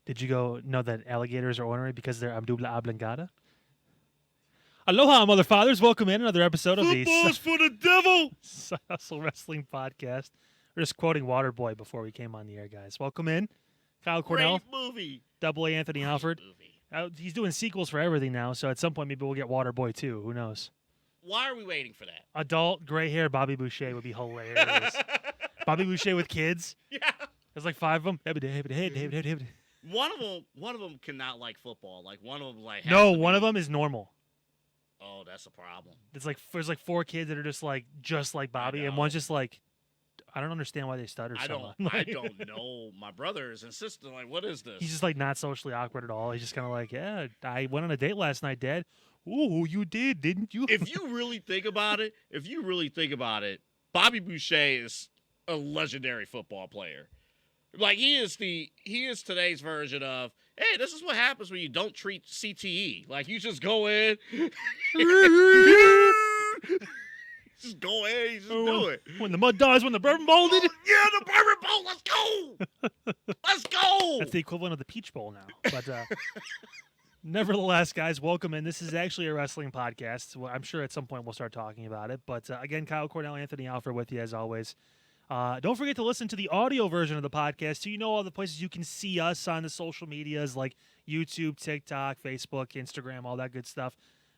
Did you know that alligators are ornery because they're abdubla oblongata? Aloha, mother fathers. Welcome in another episode of the Football's for the devil. Hustle Wrestling Podcast. We're just quoting Waterboy before we came on the air, guys. Welcome in. Kyle Cornell, Great movie. Double A Anthony Great Alford. movie. He's doing sequels for everything now, so at some point maybe we'll get Waterboy too. Who knows? Why are we waiting for that? Adult, gray hair Bobby Boucher would be hilarious. Bobby Boucher with kids. Yeah. There's like 5 of them. One of them cannot like football. Like one of them like No, one of them is normal. Oh, that's a problem. There's like 4 kids that are just like Bobby, and one's just like, I don't understand why they stutter so much. I don't know. My brother is insisting, like, what is this? He's just like not socially awkward at all. He's just kind of like, yeah, I went on a date last night, Dad. Ooh, you did, didn't you? If you really think about it, Bobby Boucher is a legendary football player. Like he is today's version of, hey, this is what happens when you don't treat CTE. Like you just go in. Just go in, you just do it. When the mud dies, when the bourbon bowl did. Yeah, the bourbon bowl. Let's go. Let's go. That's the equivalent of the Peach Bowl now. But nevertheless, guys, welcome in. This is actually a wrestling podcast. Well, I'm sure at some point we'll start talking about it. But again, Kyle Cornell, Anthony Alford with you as always. Don't forget to listen to the audio version of the podcast so you know all the places you can see us on the social medias like YouTube, TikTok, Facebook, Instagram, all that good stuff.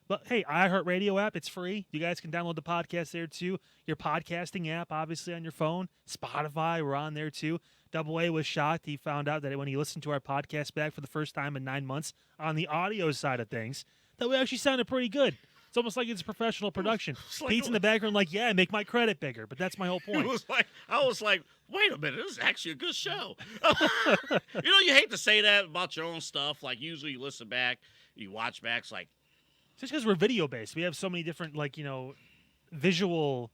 But hey, iHeartRadio app, it's free. You guys can download the podcast there too. Your podcasting app, obviously, on your phone. Spotify, we're on there too. Double A was shocked. He found out that when he listened to our podcast back for the first time in 9 months on the audio side of things, that we actually sounded pretty good. It's almost like it's professional production. Pete's in the background like, yeah, make my credit bigger. But that's my whole point. I was like, wait a minute, this is actually a good show. You hate to say that about your own stuff. Like, usually you listen back, you watch back, it's like, just because we're video-based, we have so many different, visual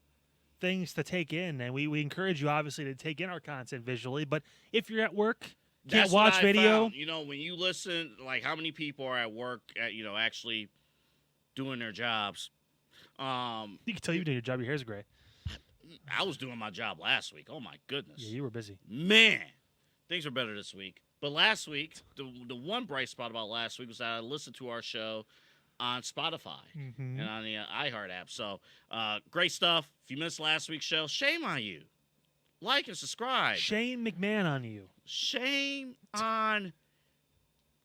things to take in, and we encourage you, obviously, to take in our content visually. But if you're at work, can't watch video. Found. When you listen, like, how many people are at work, actually doing their jobs? You can tell you're doing your job. Your hair's gray. I was doing my job last week. Oh, my goodness. Yeah, you were busy. Man, things are better this week. But last week, the one bright spot about last week was that I listened to our show on Spotify and on the iHeart app. So, great stuff. If you missed last week's show, shame on you. Like and subscribe. Shane McMahon on you. Shame on,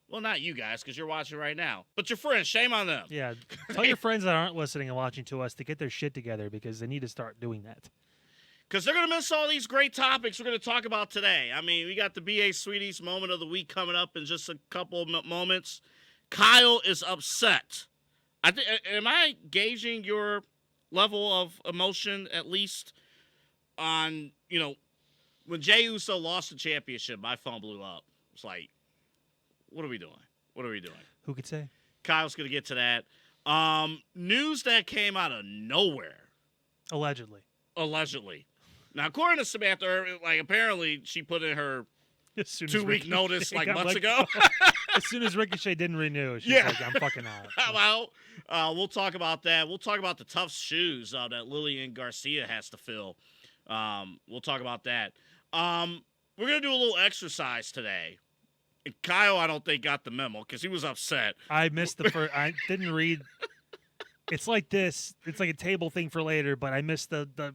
well, not you guys because you're watching right now, but your friends, shame on them. Yeah, tell your friends that aren't listening and watching to us to get their shit together because they need to start doing that. Because they're going to miss all these great topics we're going to talk about today. I mean, we got the B.A. Sweeties moment of the week coming up in just a couple of moments. Kyle is upset. Am I gauging your level of emotion at least on, when Jey Uso lost the championship, my phone blew up. It's like, what are we doing? What are we doing? Who could say? Kyle's going to get to that. News that came out of nowhere. Allegedly. Now, according to Samantha Irvin, apparently she put in her 2-week notice months ago. As soon as Ricochet didn't renew, she's like, I'm fucking out. Well, we'll talk about that. We'll talk about the tough shoes that Lillian Garcia has to fill. We'll talk about that. We're going to do a little exercise today. And Kyle, I don't think, got the memo because he was upset. I missed the first. I didn't read. It's like this. It's like a table thing for later, but I missed the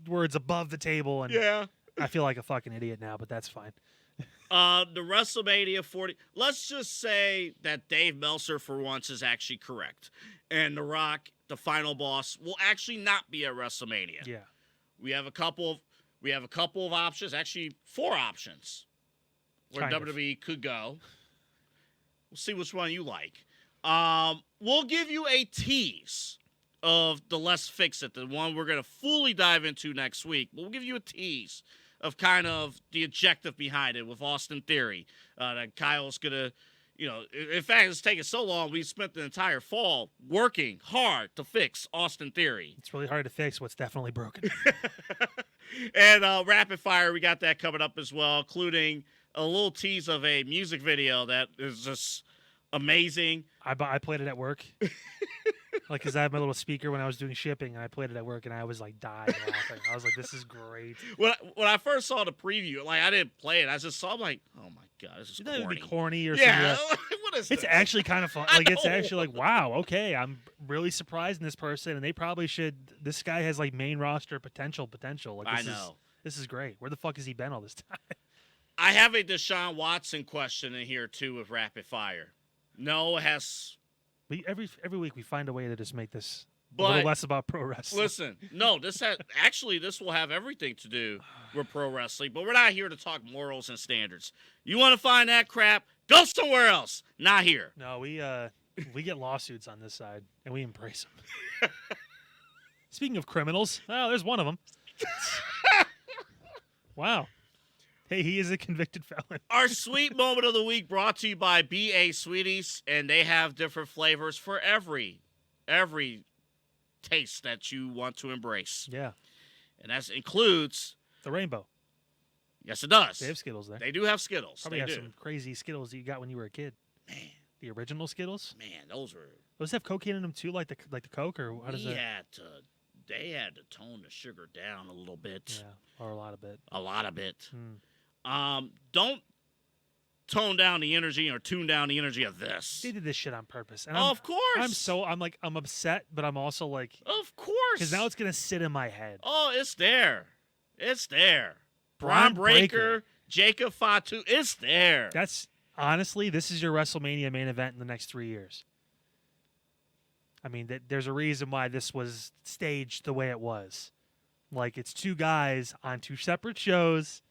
words above the table. And yeah. I feel like a fucking idiot now, but that's fine. The WrestleMania 40. Let's just say that Dave Meltzer, for once, is actually correct. And The Rock, the final boss, will actually not be at WrestleMania. Yeah. We have a couple of options, actually 4 options where WWE could go. We'll see which one you like. We'll give you a tease of the Let's Fix It, the one we're going to fully dive into next week. But we'll give you a tease of kind of the objective behind it with Austin Theory. That Kyle's going to, in fact, it's taken so long, we spent the entire fall working hard to fix Austin Theory. It's really hard to fix what's definitely broken. And Rapid Fire, we got that coming up as well, including a little tease of a music video that is just amazing. I played it at work. Because I had my little speaker when I was doing shipping, and I played it at work, and I was dying laughing. I was like, "This is great." When I first saw the preview, I didn't play it. I just saw, I'm like, "Oh my God, this is That would be corny. corny or Yeah, something. what is It's this? actually kind of fun. I Like, it's know. actually like, wow, okay, I'm really surprised in this person, and they probably should. This guy has like main roster potential. Like, I know. This is great. Where the fuck has he been all this time? I have a Deshaun Watson question in here too with rapid fire. No, it has. Every week we find a way to just make this a But little less about pro wrestling. listen, no, this will have everything to do with pro wrestling. But we're not here to talk morals and standards. You want to find that crap? Go somewhere else. Not here. No, we get lawsuits on this side, and we embrace them. Speaking of criminals, there's one of them. Wow. Hey, he is a convicted felon. Our sweet moment of the week brought to you by BA Sweeties, and they have different flavors for every taste that you want to embrace. Yeah. And that includes The rainbow. Yes, it does. They have Skittles there. They do have Skittles. Probably they have do. some crazy Skittles that you got when you were a kid. Man, The original Skittles? those were. Those have cocaine in them too, like the Coke, or how does that? They had to tone the sugar down a little bit. Yeah, or a lot of it. A lot of it. Mm. Don't tone down the energy or tune down the energy of this. They did this shit on purpose. And Of course. I'm upset, but I'm also like, Of course. because now it's gonna sit in my head. Oh, it's there. It's there. Bron Bron Breakker, Jacob Fatu, it's there. That's honestly, this is your WrestleMania main event in the next 3 years. I mean, there's a reason why this was staged the way it was. Like, it's two guys on two separate shows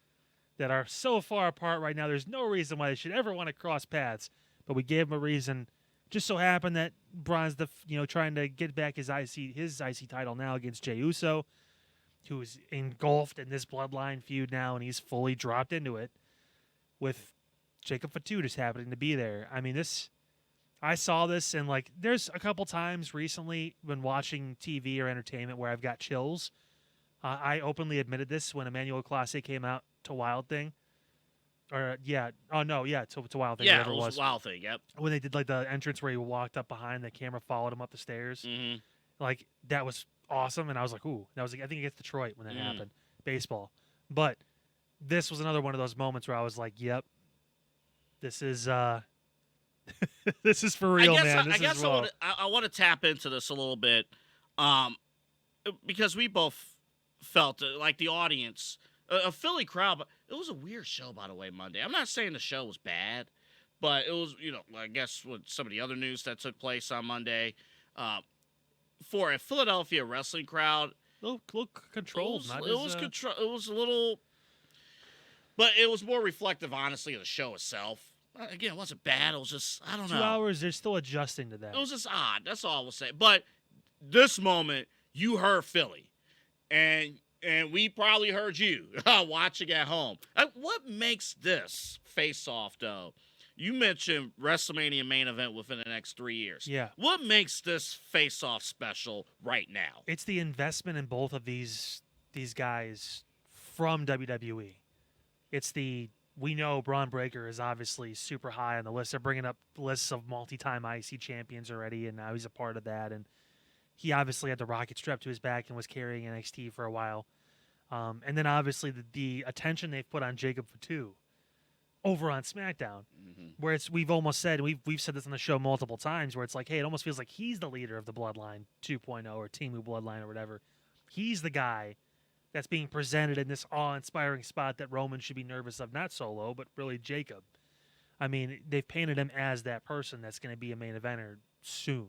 that are so far apart right now. There's no reason why they should ever want to cross paths. But we gave them a reason. Just so happened that Bron's trying to get back his IC title now against Jey Uso, who is engulfed in this Bloodline feud now, and he's fully dropped into it with Jacob Fatu just happening to be there. I mean, I saw this, and like, there's a couple times recently when watching TV or entertainment where I've got chills. I openly admitted this when Emmanuel Classe came out to Wild Thing. To Wild Thing. Yeah, whatever it was a Wild Thing, yep. When they did like the entrance where he walked up behind, the camera followed him up the stairs. Mm-hmm. Like, that was awesome, and I was like, ooh. That was like, I think against Detroit when that happened. Baseball. But this was another one of those moments where I was like, yep, this is this is for real, man. I want to tap into this a little bit, because we both felt like the audience, a Philly crowd. But it was a weird show, by the way, Monday. I'm not saying the show was bad, but it was, I guess with some of the other news that took place on Monday, for a Philadelphia wrestling crowd, a little controlled. It was a little, but it was more reflective, honestly, of the show itself. Again, it wasn't bad. It was just, I don't know. 2 hours, they're still adjusting to that. It was just odd. That's all I will say. But this moment, you heard Philly, and we probably heard you watching at home. What makes this face-off, though? You mentioned WrestleMania main event within the next 3 years. Yeah. What makes this face-off special right now? It's the investment in both of these guys from WWE. It's we know Bron Breakker is obviously super high on the list. They're bringing up lists of multi-time IC champions already, and now he's a part of that. And he obviously had the rocket strapped to his back and was carrying NXT for a while. And then obviously the attention they've put on Jacob Fatu over on SmackDown, where we've almost said, we've said this on the show multiple times, where it's like, hey, it almost feels like he's the leader of the Bloodline 2.0 or Team Bloodline or whatever. He's the guy that's being presented in this awe-inspiring spot that Roman should be nervous of, not Solo, but really Jacob. I mean, they've painted him as that person that's going to be a main eventer soon.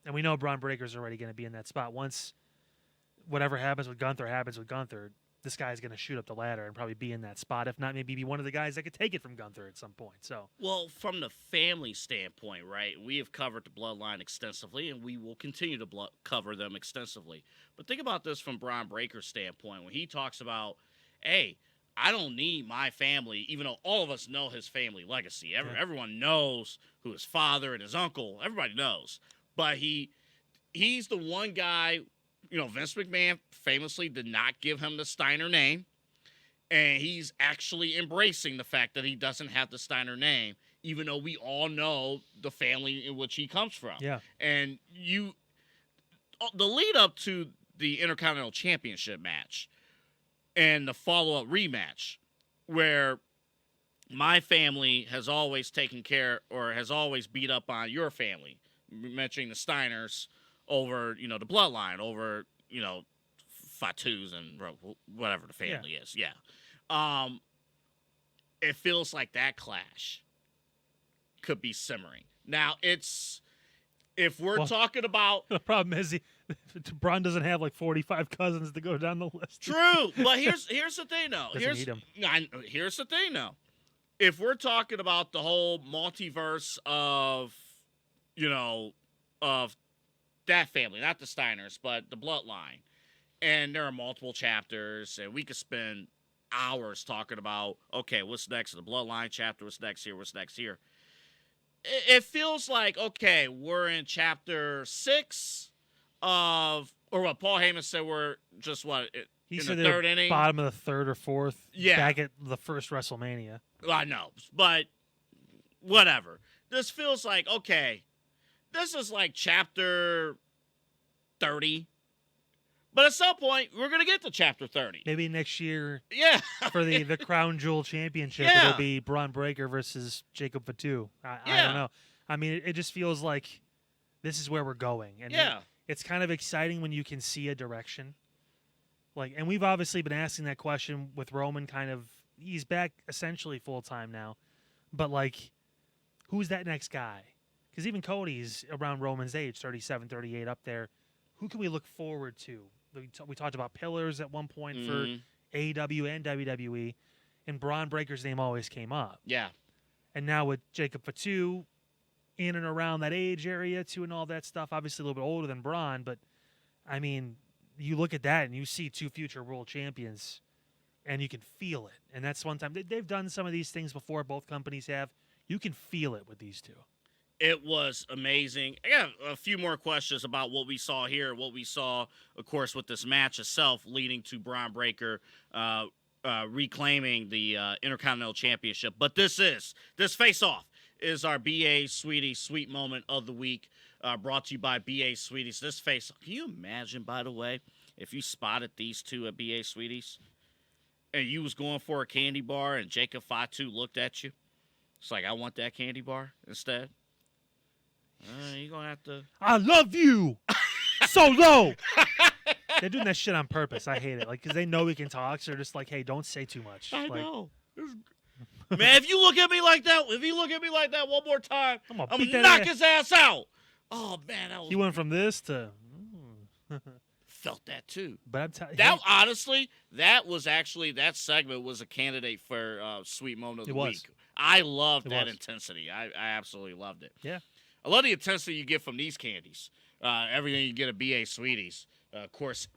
And we know Bron Breakker's already going to be in that spot. Once whatever happens with Gunther, this guy's going to shoot up the ladder and probably be in that spot. If not, maybe be one of the guys that could take it from Gunther at some point. So, well, from the family standpoint, right, we have covered the Bloodline extensively, and we will continue to cover them extensively. But think about this from Bron Breakker's standpoint. When he talks about, hey, I don't need my family, even though all of us know his family legacy. Everyone knows who his father and his uncle, everybody knows. But he's the one guy, Vince McMahon famously did not give him the Steiner name, and he's actually embracing the fact that he doesn't have the Steiner name, even though we all know the family in which he comes from. yeah. And the lead up to the Intercontinental Championship match and the follow-up rematch, where my family has always taken care or has always beat up on your family, mentioning the Steiners over, the Bloodline, over, Fatu's and whatever the family is. Yeah. It feels like that clash could be simmering. Now, if we're talking about... The problem is Bron doesn't have like 45 cousins to go down the list. True, but here's the thing, though. Here's the thing, though. If we're talking about the whole multiverse of, of that family, not the Steiners, but the Bloodline, and there are multiple chapters, and we could spend hours talking about, okay, what's next in the Bloodline chapter, what's next here. It feels like, okay, we're in chapter 6 of, or what Paul Heyman said we're just, He in said the third inning? Bottom of the third or fourth, Yeah. back at the first WrestleMania. I know, but whatever. This feels like, okay, this is like chapter 30. But at some point, we're going to get to chapter 30. Maybe next year, Yeah. for the Crown Jewel Championship, Yeah. it'll be Bron Breakker versus Jacob Fatu. I don't know. I mean, it just feels like this is where we're going. And it's kind of exciting when you can see a direction. And we've obviously been asking that question with Roman he's back essentially full-time now. But, who's that next guy? Because even Cody's around Roman's age, 37, 38, up there. Who can we look forward to? We talked about pillars at one point for AEW and WWE, and Bron Breakker's name always came up. Yeah. And now with Jacob Fatu in and around that age area too and all that stuff, obviously a little bit older than Bron, but, I mean, you look at that and you see 2 future world champions, and you can feel it. And that's one time. They've done some of these things before, both companies have. You can feel it with these two. It was amazing. I got a few more questions about what we saw here, what we saw, of course, with this match itself, leading to Bron Breakker reclaiming the Intercontinental Championship. But this face-off is our BA Sweetie Sweet Moment of the week, brought to you by BA Sweeties. This face-off, can you imagine, by the way, if you spotted these two at BA Sweeties and you was going for a candy bar and Jacob Fatu looked at you? It's like, I want that candy bar instead. You're going to have to... I love you! So low! They're doing that shit on purpose. I hate it. Because they know we can talk, so they're just like, hey, don't say too much. I know. Man, if you look at me like that one more time, I'm going to knock his ass out. Oh, man. He went from this to... Felt that, too. But I'm telling you. Honestly, that segment was a candidate for Sweet Moment of the Week. I loved that intensity. I absolutely loved it. Yeah. I love the intensity you get from these candies. Everything you get at BA Sweeties. Of course,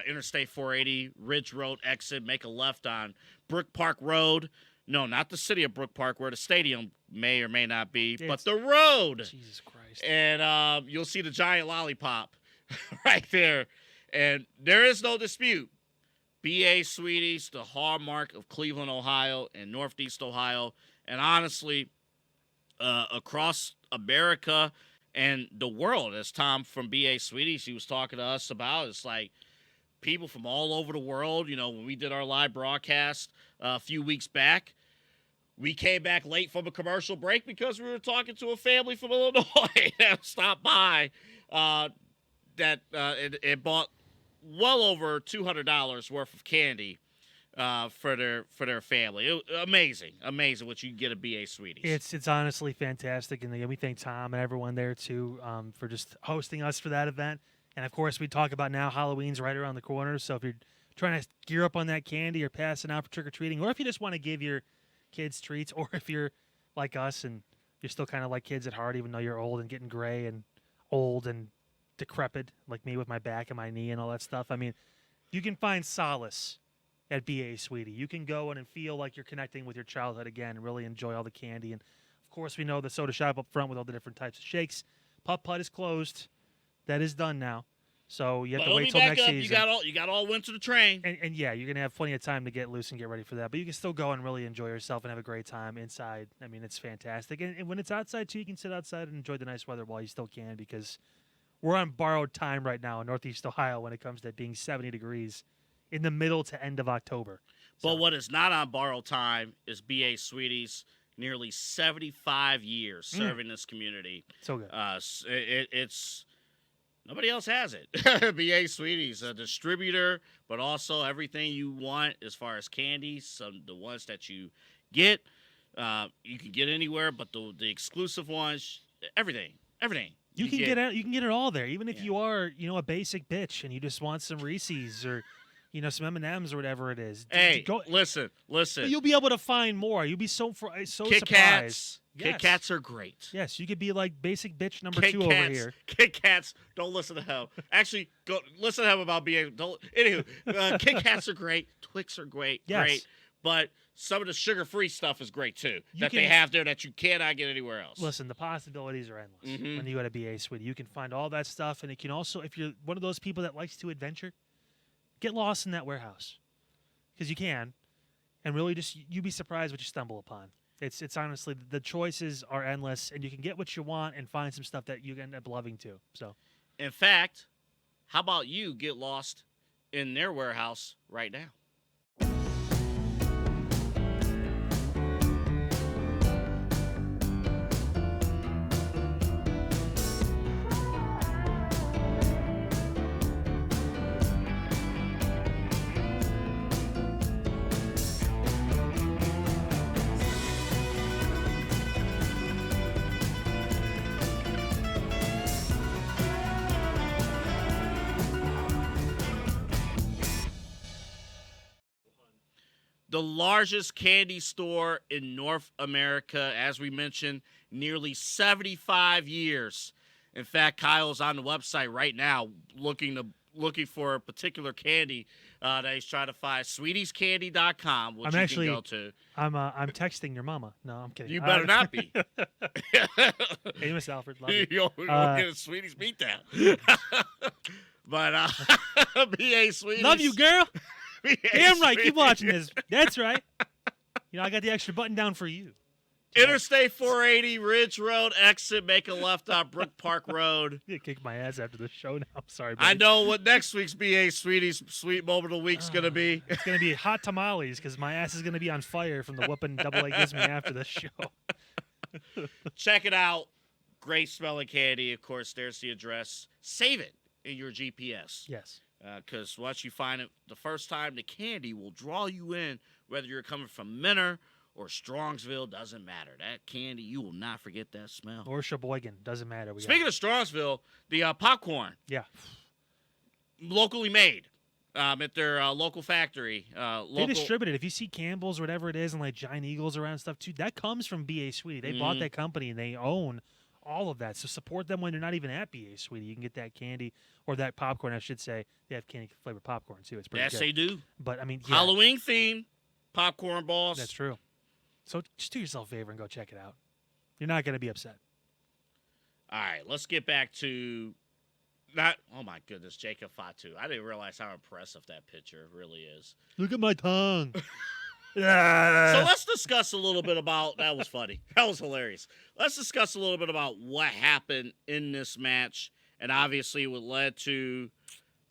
Interstate 480, Ridge Road exit, make a left on Brook Park Road. No, not the city of Brook Park, where the stadium may or may not be, but the road. Jesus Christ. And you'll see the giant lollipop right there. And there is no dispute. BA Sweeties, the hallmark of Cleveland, Ohio, and Northeast Ohio. And honestly, across America and the world, as Tom from BA Sweeties, he was talking to us about, it's like people from all over the world. When we did our live broadcast a few weeks back, we came back late from a commercial break because we were talking to a family from Illinois that stopped by it bought well over $200 worth of candy for their family. Amazing what you can get at BA Sweeties. It's honestly fantastic, and we thank Tom and everyone there too for just hosting us for that event. And of course, we talk about now Halloween's right around the corner, so if you're trying to gear up on that candy or passing out for trick or treating, or if you just want to give your kids treats, or if you're like us and you're still kind of like kids at heart, even though you're old and getting gray and old and decrepit, like me with my back and my knee and all that stuff. I mean, you can find solace at BA Sweetie. You can go in and feel like you're connecting with your childhood again and really enjoy all the candy. And of course, we know the soda shop up front with all the different types of shakes. Putt Putt is closed. That is done now. So you have to wait till next season. You got all winter to train. And yeah, you're gonna have plenty of time to get loose and get ready for that. But you can still go and really enjoy yourself and have a great time inside. I mean, it's fantastic. And when it's outside too, you can sit outside and enjoy the nice weather while you still can, because we're on borrowed time right now in Northeast Ohio when it comes to it being 70 degrees in the middle to end of October. But what is not on borrowed time is B.A. Sweetie's nearly 75 years serving this community. So good. It's nobody else has it. B.A. Sweetie's a distributor, but also everything you want as far as candies, the ones that you get, you can get anywhere, but the exclusive ones, everything. You can get it all there, even if you are, a basic bitch and you just want some Reese's or, some M&Ms or whatever it is. Hey, listen. You'll be able to find more. You'll be so Kit surprised. Kats. Yes. Kit Kats are great. Yes, you could be like basic bitch number Kit 2 Kats, over here. Kit Kats, don't listen to him. Actually, go listen to him about being. Anywho, Kit Kats are great. Twix are great. Yes. Great. But some of the sugar-free stuff is great too. They have there that you cannot get anywhere else. Listen, the possibilities are endless when you go to BA Sweetie. You can find all that stuff, and it can also, if you're one of those people that likes to adventure, get lost in that warehouse because you can, and really just you'd be surprised what you stumble upon. It's honestly the choices are endless, and you can get what you want and find some stuff that you end up loving too. So, in fact, how about you get lost in their warehouse right now? The largest candy store in North America, as we mentioned, nearly 75 years. In fact, Kyle's on the website right now looking for a particular candy that he's trying to find. SweetiesCandy.com, which can go to. I'm texting your mama. No, I'm kidding. You better not be. Hey, Miss Alfred, love you. You'll get a Sweeties beatdown. But B.A. Sweeties. Love you, girl. Damn right. Sweeties. Keep watching this. That's right. I got the extra button down for you. Interstate 480, Ridge Road, exit, make a left on Brook Park Road. You kick my ass after the show now. I'm sorry, buddy. I know what next week's B.A. Sweeties Sweet Moment of the Week's going to be. It's going to be hot tamales because my ass is going to be on fire from the whooping Double A gives me after the show. Check it out. Great smelling candy. Of course, there's the address. Save it in your GPS. Yes. Because once you find it the first time, the candy will draw you in, whether you're coming from Menor or Strongsville, doesn't matter. That candy, you will not forget that smell. Or Sheboygan, doesn't matter. Speaking of Strongsville, the popcorn. Yeah. Locally made at their local factory. They distribute it. If you see Campbell's or whatever it is and like Giant Eagles around and stuff too, that comes from B.A. Sweetie. They bought that company and they own all of that. So support them when they're not even at B.A. Sweetie. You can get that candy or that popcorn, I should say. They have candy flavored popcorn too. It's pretty good. Yes, they do. But I mean, yeah, Halloween theme popcorn balls. That's true. So just do yourself a favor and go check it out. You're not going to be upset. All right, let's get back to that. Oh my goodness, Jacob Fatu. I didn't realize how impressive that picture really is. Look at my tongue. So let's discuss a little bit about that. Was funny. That was hilarious. Let's discuss a little bit about what happened in this match, and obviously what led to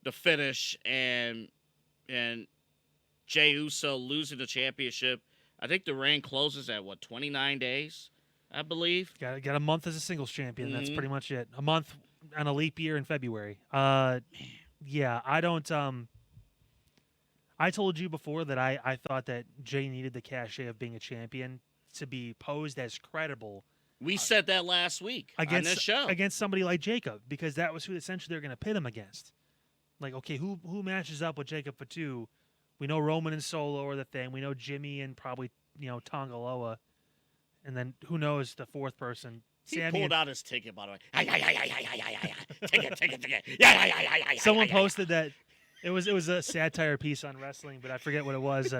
the finish and Jey Uso losing the championship. I think the reign closes at 29 days, I believe. Got a month as a singles champion. That's pretty much it. A month on a leap year in February. Yeah, I don't. I told you before that I thought that Jey needed the cachet of being a champion to be posed as credible. We said that last week on this show. Against somebody like Jacob, because that was who essentially they're going to pit him against. Like, okay, who matches up with Jacob Fatu? We know Roman and Solo are the thing. We know Jimmy and probably, Tongaloa. And then who knows the fourth person. He pulled out his ticket, by the way. Ticket. Someone posted that it was a satire piece on wrestling, but I forget what it was.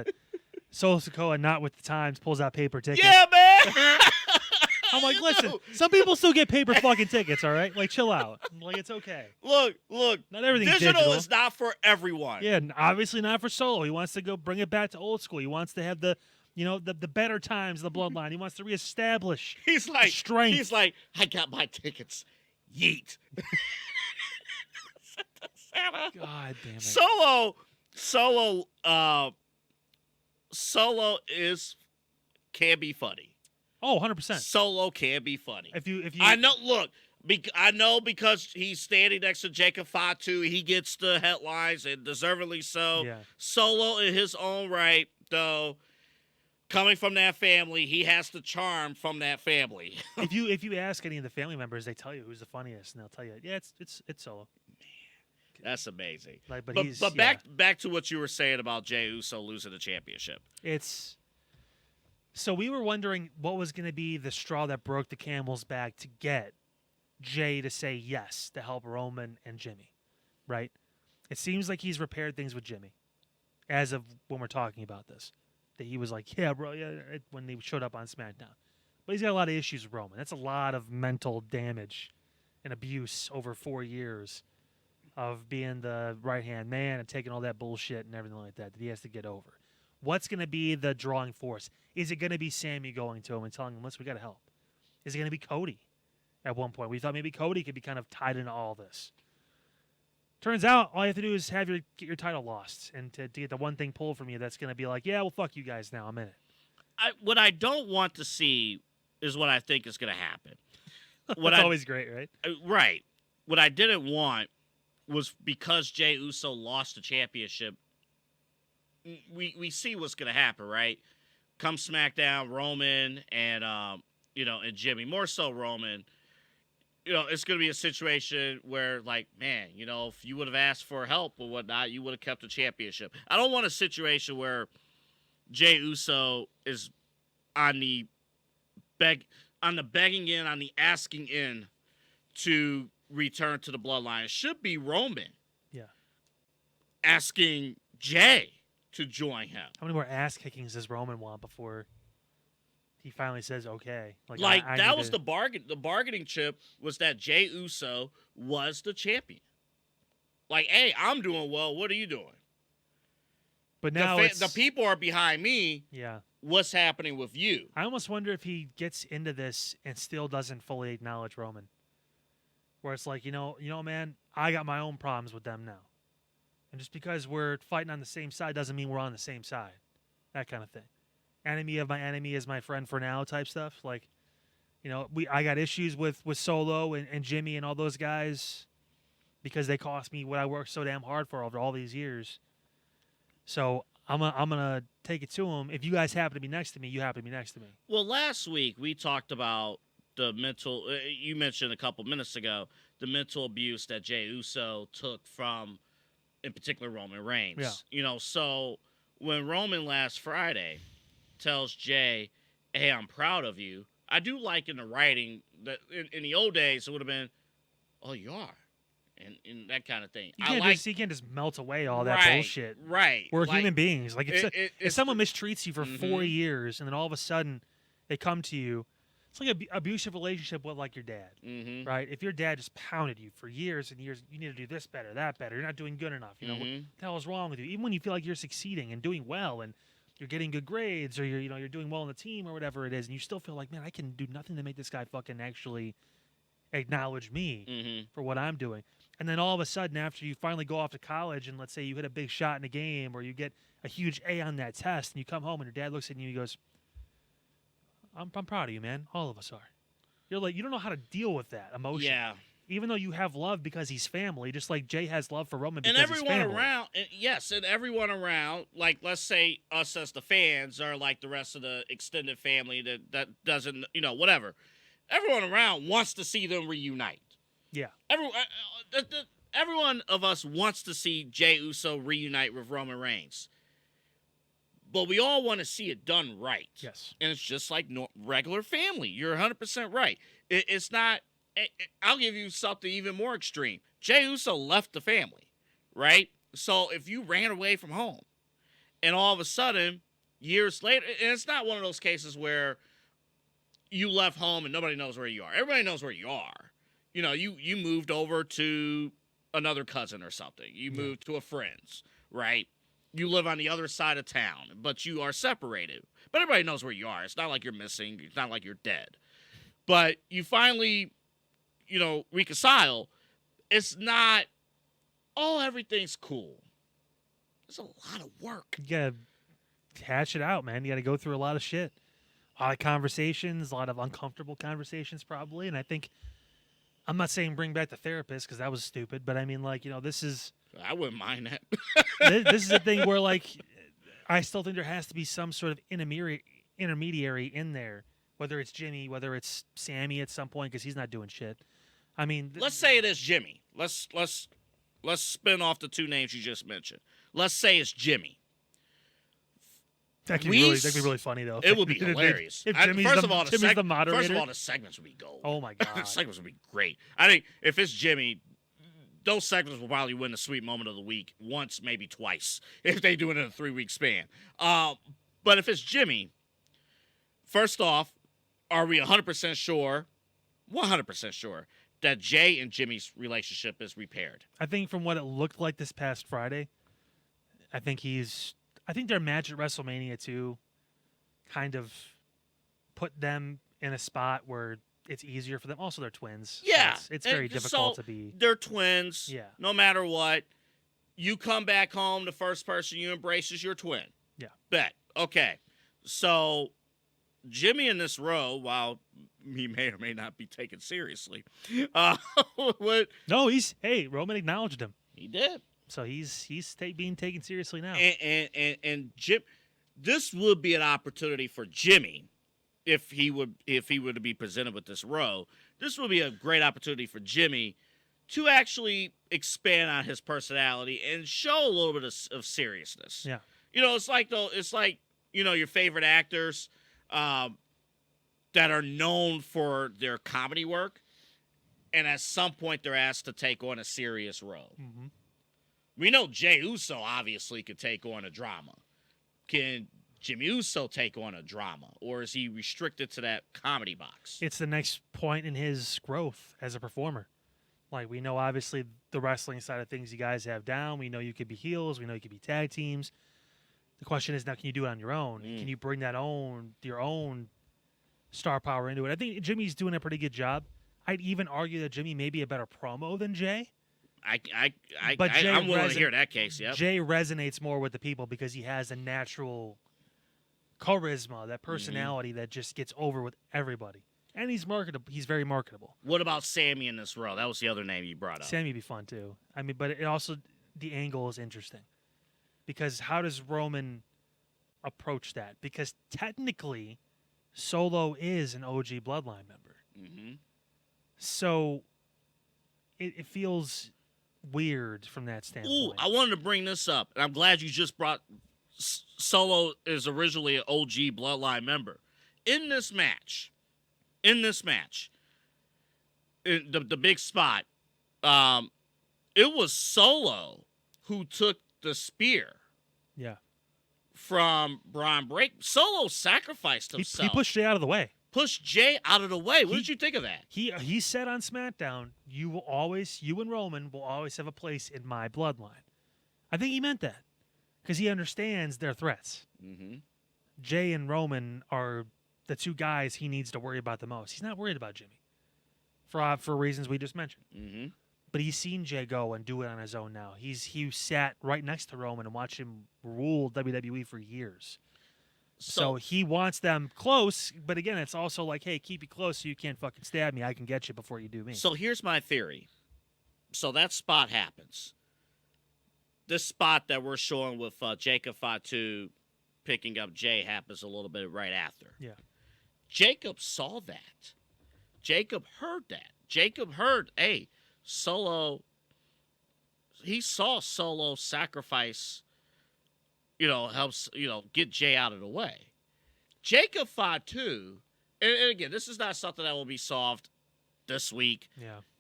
Solo Sikoa, not with the times, pulls out paper tickets. Yeah, man! I'm like, listen, some people still get paper fucking tickets, all right? Like, chill out. I'm like, it's okay. Look. Not everything's digital is not for everyone. Yeah, and obviously not for Solo. He wants to go bring it back to old school. He wants to have the better times of the Bloodline. He wants to reestablish strength. He's like, I got my tickets. Yeet. God damn it. Solo Solo can be funny. Oh, 100%. Solo can be funny. If you I know. Look, I know because he's standing next to Jacob Fatu, he gets the headlines, and deservedly so. Yeah. Solo, in his own right, though, coming from that family, he has the charm from that family. if you ask any of the family members, they tell you who's the funniest, and they'll tell you, yeah, it's Solo. That's amazing. Like, but back to what you were saying about Jey Uso losing the championship. So we were wondering what was going to be the straw that broke the camel's back to get Jey to say yes to help Roman and Jimmy, right? It seems like he's repaired things with Jimmy as of when we're talking about this. That he was like, yeah, bro, yeah, when they showed up on SmackDown. But he's got a lot of issues with Roman. That's a lot of mental damage and abuse over 4 years of being the right-hand man and taking all that bullshit and everything like that he has to get over. What's going to be the drawing force? Is it going to be Sammy going to him and telling him, listen, we got to help? Is it going to be Cody at one point? We thought maybe Cody could be kind of tied into all this. Turns out all you have to do is get your title lost and to get the one thing pulled from you that's going to be like, yeah, well, fuck you guys now. I'm in it. What I don't want to see is what I think is going to happen. That's always great, right? Right. What I didn't want was because Jey Uso lost the championship, we see what's going to happen, right? Come SmackDown, Roman and and Jimmy, more so Roman. It's going to be a situation where, like, man, if you would have asked for help or whatnot, you would have kept the championship. I don't want a situation where Jey Uso is on the begging in, on the asking in to return to the Bloodline. It should be Roman. Yeah. Asking Jey to join him. How many more ass kickings does Roman want before he finally says okay? That was the bargain. The bargaining chip was that Jey Uso was the champion. Like, hey, I'm doing well. What are you doing? But now the people are behind me. Yeah. What's happening with you? I almost wonder if he gets into this and still doesn't fully acknowledge Roman. Where it's like, man, I got my own problems with them now. And just because we're fighting on the same side doesn't mean we're on the same side. That kind of thing. Enemy of my enemy is my friend for now type stuff. Like, I got issues with Solo and Jimmy and all those guys because they cost me what I worked so damn hard for over all these years. So I'm gonna take it to them. If you guys happen to be next to me, you happen to be next to me. Well, last week we talked about the mental. You mentioned a couple minutes ago the mental abuse that Jey Uso took from, in particular, Roman Reigns. Yeah. So when Roman last Friday tells Jey, "Hey, I'm proud of you," I do like in the writing that in the old days it would have been, "Oh, you are." And that kind of thing. You can't just melt away all that bullshit. Right. We're human beings. Like if someone mistreats you for 4 years and then all of a sudden they come to you, it's like an abusive relationship with like your dad, right? If your dad just pounded you for years and years, you need to do this better, that better. You're not doing good enough. What the hell is wrong with you? Even when you feel like you're succeeding and doing well and you're getting good grades or you're doing well in the team or whatever it is, and you still feel like, man, I can do nothing to make this guy fucking actually acknowledge me for what I'm doing. And then all of a sudden, after you finally go off to college and let's say you hit a big shot in a game or you get a huge A on that test and you come home and your dad looks at you and he goes, I'm proud of you, man. All of us are. You're like, you don't know how to deal with that emotion. Yeah. Even though you have love because he's family, just like Jey has love for Roman because and he's everyone family. around, yes, and everyone around, like let's say us as the fans are like the rest of the extended family that doesn't, whatever. Everyone around wants to see them reunite. Yeah. Everyone of us wants to see Jey Uso reunite with Roman Reigns. But we all want to see it done right. Yes. And it's just like regular family. You're 100% right. It's not... I'll give you something even more extreme. Jey Uso left the family, right? So if you ran away from home and all of a sudden, years later... And it's not one of those cases where you left home and nobody knows where you are. Everybody knows where you are. You moved over to another cousin or something. You moved to a friend's, right? You live on the other side of town, but you are separated. But everybody knows where you are. It's not like you're missing. It's not like you're dead. But you finally, reconcile. It's not, everything's cool. It's a lot of work. You gotta hash it out, man. You got to go through a lot of shit, a lot of conversations, a lot of uncomfortable conversations, probably. And I think I'm not saying bring back the therapist because that was stupid, but I mean, like, this is I wouldn't mind that. this is a thing where, like, I still think there has to be some sort of intermediary in there, whether it's Jimmy, whether it's Sammy at some point, because he's not doing shit. I mean, let's say it is Jimmy. Let's spin off the two names you just mentioned. Let's say it's Jimmy. That'd be really funny, though. It would be hilarious. First of all, the moderator. First of all, the segments would be gold. Oh my god, the segments would be great. I think if it's Jimmy, those segments will probably win the sweet moment of the week once, maybe twice, if they do it in a 3-week span. But if it's Jimmy, first off, are we 100% sure, 100% sure, that Jey and Jimmy's relationship is repaired? I think from what it looked like this past Friday, I think their match at WrestleMania 2 kind of put them in a spot where it's easier for them. Also, they're twins. Yeah. So it's very difficult to be. They're twins. Yeah. No matter what, you come back home, the first person you embrace is your twin. Yeah. Bet. Okay. So Jimmy in this row, while he may or may not be taken seriously, No, Roman acknowledged him. He did. So he's being taken seriously now. And Jim, this would be an opportunity for Jimmy if he were to be presented with this row. This would be a great opportunity for Jimmy to actually expand on his personality and show a little bit of seriousness. Yeah. It's like your favorite actors that are known for their comedy work, and at some point they're asked to take on a serious role. Mm-hmm. We know Jey Uso obviously could take on a drama. Can Jimmy Uso take on a drama, or is he restricted to that comedy box? It's the next point in his growth as a performer. Like, we know obviously the wrestling side of things you guys have down. We know you could be heels. We know you could be tag teams. The question is now, can you do it on your own? Can you bring your own star power into it? I think Jimmy's doing a pretty good job. I'd even argue that Jimmy may be a better promo than Jey. I'm willing to hear that case. Yep. Jey resonates more with the people because he has a natural charisma, that personality that just gets over with everybody. And he's marketable. He's very marketable. What about Sammy in this row? That was the other name you brought up. Sammy'd be fun too. I mean, but it also, the angle is interesting because how does Roman approach that? Because technically, Solo is an OG Bloodline member. Mm-hmm. So it feels weird from that standpoint. Ooh, I wanted to bring this up, and I'm glad you just brought Solo is originally an OG Bloodline member. In this match, the big spot, it was Solo who took the spear. Yeah. From Bron Breakker. Solo sacrificed himself. He pushed Jey out of the way. Pushed Jey out of the way. What did you think of that? He said on SmackDown, you and Roman will always have a place in my bloodline. I think he meant that because he understands their threats. Mm-hmm. Jey and Roman are the two guys he needs to worry about the most. He's not worried about Jimmy for reasons we just mentioned. Mm-hmm. But he's seen Jey go and do it on his own now. He sat right next to Roman and watched him rule WWE for years. So he wants them close, but again, it's also like, hey, keep it close so you can't fucking stab me. I can get you before you do me. So here's my theory. So that spot happens. This spot that we're showing with Jacob Fatu picking up Jey happens a little bit right after. Yeah. Jacob saw that. Jacob heard that. Jacob heard, hey, Solo, he saw Solo sacrifice, helps, get Jey out of the way. Jacob Fatu, and again, this is not something that will be solved this week,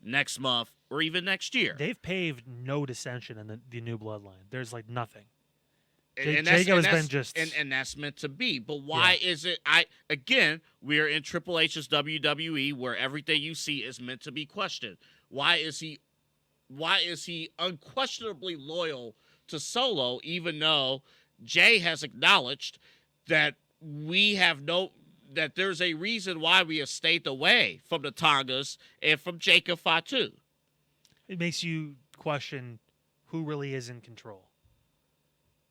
next month, or even next year. They've paved no dissension in the new bloodline. There's like nothing. And that's meant to be. But why is it? We are in Triple H's WWE where everything you see is meant to be questioned. Why is he unquestionably loyal to Solo, even though Jey has acknowledged that that there's a reason why we have stayed away from the Tongas and from Jacob Fatu. It makes you question who really is in control.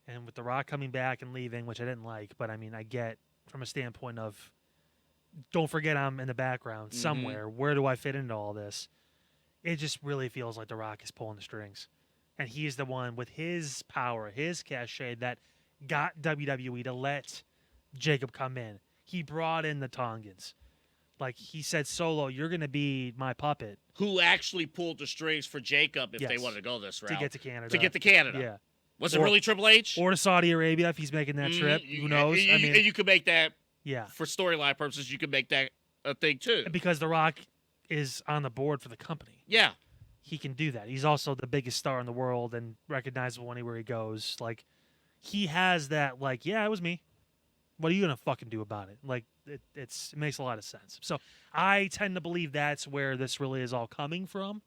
And with The Rock coming back and leaving, which I didn't like, but I mean, I get from a standpoint of don't forget I'm in the background somewhere. Where do I fit into all this? It just really feels like The Rock is pulling the strings. And he's the one with his power, his cachet that got WWE to let Jacob come in. He brought in the Tongans. Like he said, Solo, you're going to be my puppet. Who actually pulled the strings for Jacob if Yes. they wanted to go this route. To get to Canada. To get to Canada. Yeah. Was it really Triple H? Or to Saudi Arabia if he's making that trip. Who knows? I mean, and you could make that, for storyline purposes, you could make that a thing too. Because The Rock is on the board for the company. Yeah. He can do that. He's also the biggest star in the world and recognizable anywhere he goes. Like, he has that, like, yeah, it was me. What are you going to fucking do about it? Like, it makes a lot of sense. So I tend to believe that's where this really is all coming from.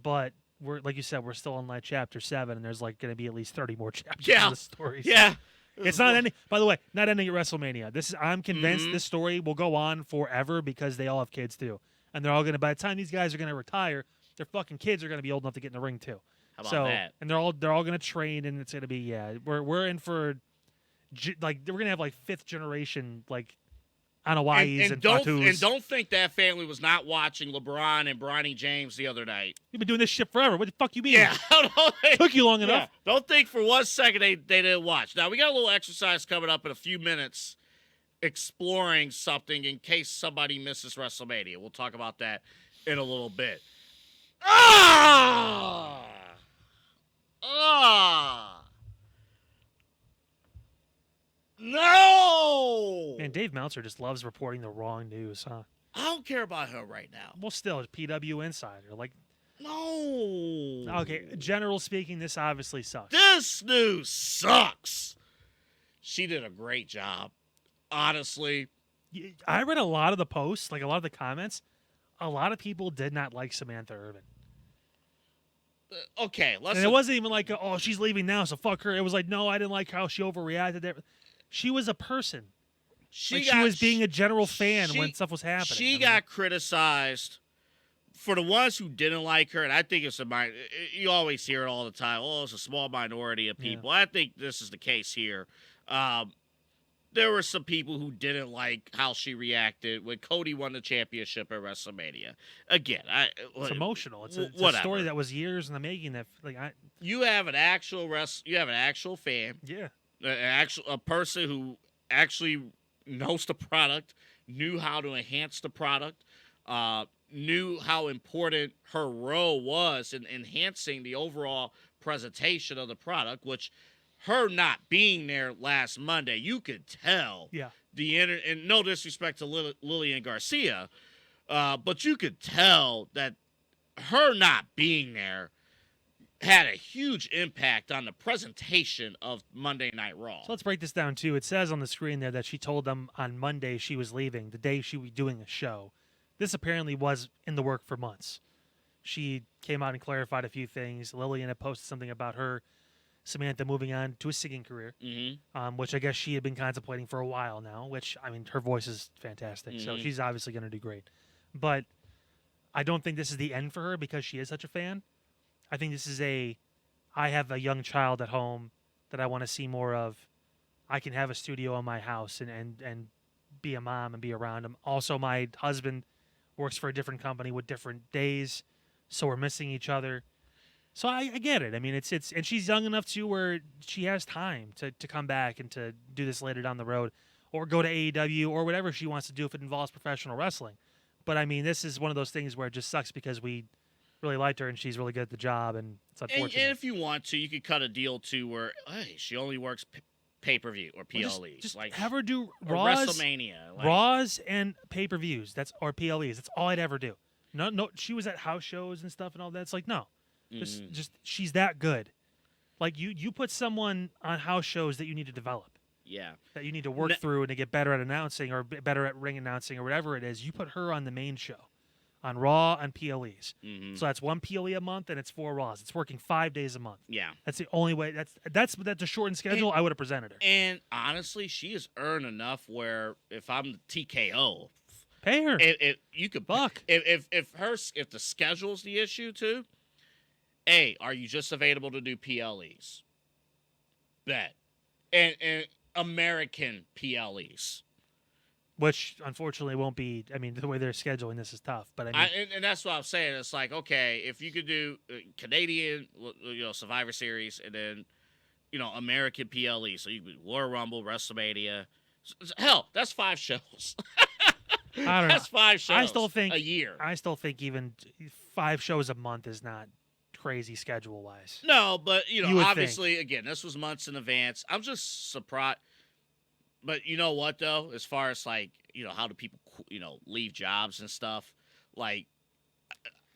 But we're, like you said, we're still in like chapter 7, and there's like going to be at least 30 more chapters of the story. Yeah. It's not ending. By the way, not ending at WrestleMania. I'm convinced this story will go on forever because they all have kids too, and they're all going to. By the time these guys are going to retire, their fucking kids are going to be old enough to get in the ring too. How about that? And they're all going to train, and it's going to be we're in for like we're going to have like 5th generation like Anawais and Fatus. And don't think that family was not watching LeBron and Bronny James the other night. You've been doing this shit forever. What the fuck you mean? Yeah. Took you long enough. Don't think for 1 second they didn't watch. Now, we got a little exercise coming up in a few minutes exploring something in case somebody misses WrestleMania. We'll talk about that in a little bit. No! Man, Dave Meltzer just loves reporting the wrong news, huh? I don't care about him right now. Well, still, it's PW Insider. Like, no. Okay, general speaking, this obviously sucks. This news sucks. She did a great job. Honestly. I read a lot of the posts, like a lot of the comments. A lot of people did not like Samantha Irvin. Okay, and it wasn't even like, oh, she's leaving now, so fuck her. It was like, no, I didn't like how she overreacted. She was a person. She was being a general fan when stuff was happening. She got criticized for the ones who didn't like her, and I think it's you always hear it all the time. Oh, it's a small minority of people. Yeah. I think this is the case here. There were some people who didn't like how she reacted when Cody won the championship at WrestleMania. Again, it's emotional. It's a story that was years in the making. That you have an actual fan. Yeah, a person who actually knows the product, knew how to enhance the product, knew how important her role was in enhancing the overall presentation of the product, which her not being there last Monday, you could tell. Yeah. And no disrespect to Lillian Garcia, but you could tell that her not being there had a huge impact on the presentation of Monday Night Raw. So let's break this down, too. It says on the screen there that she told them on Monday she was leaving, the day she was doing a show. This apparently was in the work for months. She came out and clarified a few things. Lillian had posted something about her, Samantha, moving on to a singing career, which I guess she had been contemplating for a while now, which, I mean, her voice is fantastic, so she's obviously going to do great. But I don't think this is the end for her because she is such a fan. I think this is I have a young child at home that I want to see more of. I can have a studio in my house and be a mom and be around him. Also, my husband works for a different company with different days, so we're missing each other. So I get it. I mean, it's and she's young enough too where she has time to come back and to do this later down the road, or go to AEW or whatever she wants to do if it involves professional wrestling. But I mean, this is one of those things where it just sucks because we really liked her and she's really good at the job, and it's unfortunate. And if you want to, you could cut a deal too where she only works pay-per-view or PLEs. Just like have her do Raws, WrestleMania, Raws and pay-per-views. Or PLEs. That's all I'd ever do. No, she was at house shows and stuff and all that. It's like no. Just she's that good. Like you put someone on house shows that you need to develop. Yeah. That you need to work through and to get better at announcing or better at ring announcing or whatever it is. You put her on the main show, on Raw and PLEs. So that's 1 PLE a month and it's 4 Raws. It's working 5 days a month. Yeah. That's the only way. That's a shortened schedule. I would have presented her. And honestly, she has earned enough where if I'm the TKO, pay her. If you could buck. If the schedule's the issue too. Are you just available to do PLEs? Bet. and American PLEs. Which, unfortunately, won't be. I mean, the way they're scheduling this is tough. But I mean, and that's what I'm saying. It's like, okay, if you could do Canadian, Survivor Series, and then, American PLE. So you could do Royal Rumble, WrestleMania. Hell, that's 5 shows. I don't know. That's 5 shows I still think a year. I still think even 5 shows a month is not crazy schedule-wise. No, but, would obviously, again, this was months in advance. I'm just surprised. But you know what, though? As far as, like, how do people, leave jobs and stuff? Like,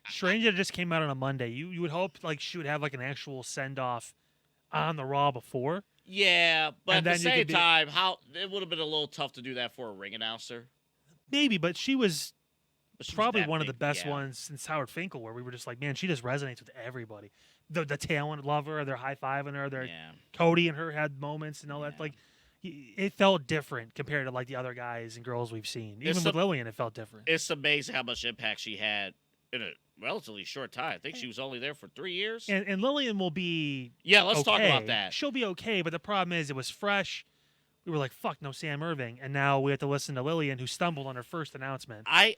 Strange that it just came out on a Monday. You would hope, like, she would have, like, an actual send-off on the Raw before. yeah, but And at the then you same could time, it would have been a little tough to do that for a ring announcer. Maybe, but she was But she was probably that one of the big, best yeah. ones since Howard Finkel, where we were just like, man, she just resonates with everybody. The talent love her, they're high-fiving her, Yeah. Cody and her had moments and all that. Yeah. Like, it felt different compared to, like, the other guys and girls we've seen. Even It's with Lillian, it felt different. It's amazing how much impact she had in a relatively short time. I think she was only there for 3 years. And Lillian will be Yeah, let's talk okay. about that. She'll be okay, but the problem is it was fresh. We were like, fuck, no Sam Irving. And now we have to listen to Lillian, who stumbled on her first announcement. I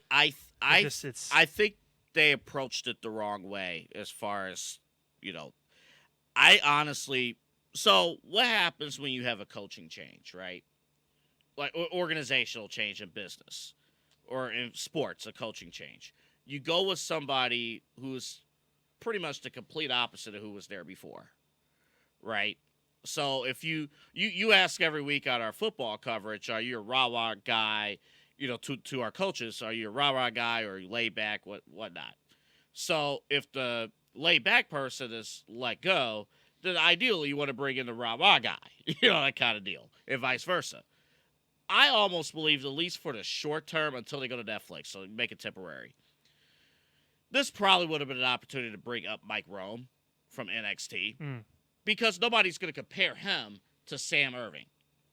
It's think they approached it the wrong way as far as, I honestly. So what happens when you have a coaching change, right? Like organizational change in business or in sports, a coaching change. You go with somebody who's pretty much the complete opposite of who was there before, right? So if you ask every week on our football coverage, are you a rah-rah guy, to our coaches, are you a rah-rah guy or are you laid back, whatnot? So if the laid back person is let go, then ideally you want to bring in the rah-rah guy, that kind of deal, and vice versa. I almost believe, at least for the short term until they go to Netflix, so make it temporary, this probably would have been an opportunity to bring up Mike Rome from NXT because nobody's going to compare him to Sam Irving.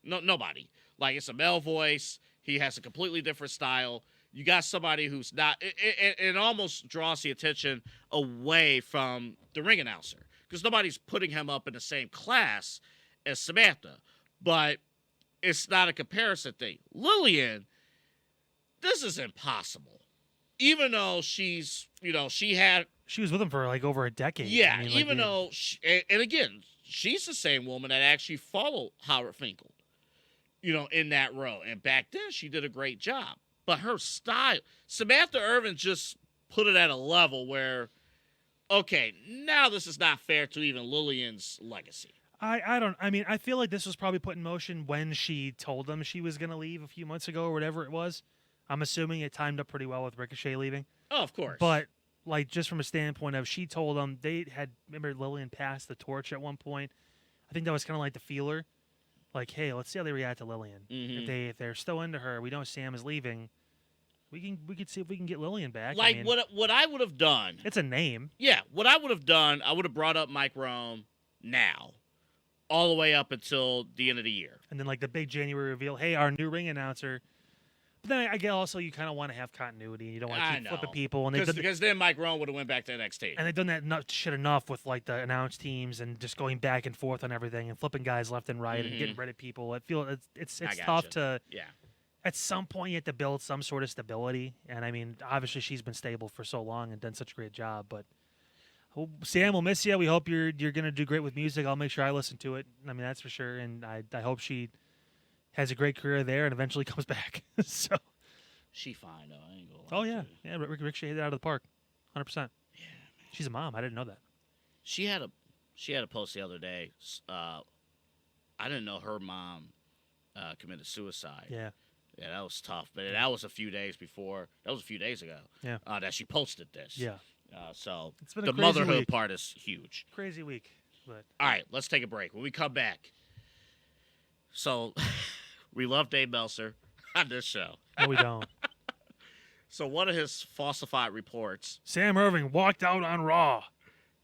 No, nobody. Like, it's a male voice. He has a completely different style. You got somebody who's not – it almost draws the attention away from the ring announcer because nobody's putting him up in the same class as Samantha. But it's not a comparison thing. Lillian, this is impossible. Even though she's, She was with him for, like, over a decade. Yeah, I mean, even though and again, she's the same woman that actually followed Howard Finkel, in that row. And back then, she did a great job. But her style, Samantha Irvin just put it at a level where, okay, now this is not fair to even Lillian's legacy. I feel like this was probably put in motion when she told them she was going to leave a few months ago or whatever it was. I'm assuming it timed up pretty well with Ricochet leaving. Oh, of course. But, like, just from a standpoint of she told them, remember Lillian passed the torch at one point. I think that was kind of like the feeler. Like, hey, let's see how they react to Lillian. Mm-hmm. If they're still into her, we know Sam is leaving. We could see if we can get Lillian back. Like, what I would have done. It's a name. Yeah, what I would have done, I would have brought up Mike Rome now, all the way up until the end of the year. And then, like, the big January reveal, hey, our new ring announcer. But then I guess also you kind of want to have continuity. You don't want to keep flipping people. Because then Mike Rome would have went back to NXT. And they've done that shit enough with, like, the announced teams and just going back and forth on everything and flipping guys left and right and getting rid of people. I feel it's tough to. Yeah. At some point, you have to build some sort of stability. And, I mean, obviously she's been stable for so long and done such a great job. But Sam, we'll miss you. We hope you're going to do great with music. I'll make sure I listen to it. I mean, that's for sure. And I hope she has a great career there and eventually comes back. So. She fine, though. I ain't gonna lie. Oh, yeah. Yeah, Ricochet hit it out of the park. 100%. Yeah, man. She's a mom. I didn't know that. She had a post the other day. I didn't know her mom committed suicide. Yeah. Yeah, that was tough. But that was a few days before. That was a few days ago. Yeah. That she posted this. Yeah. So it's been a the crazy motherhood week. part is huge. Crazy week. But all right, let's take a break. When we come back, so we love Dave Meltzer on this show. No, we don't. So one of his falsified reports, Sam Irving walked out on Raw.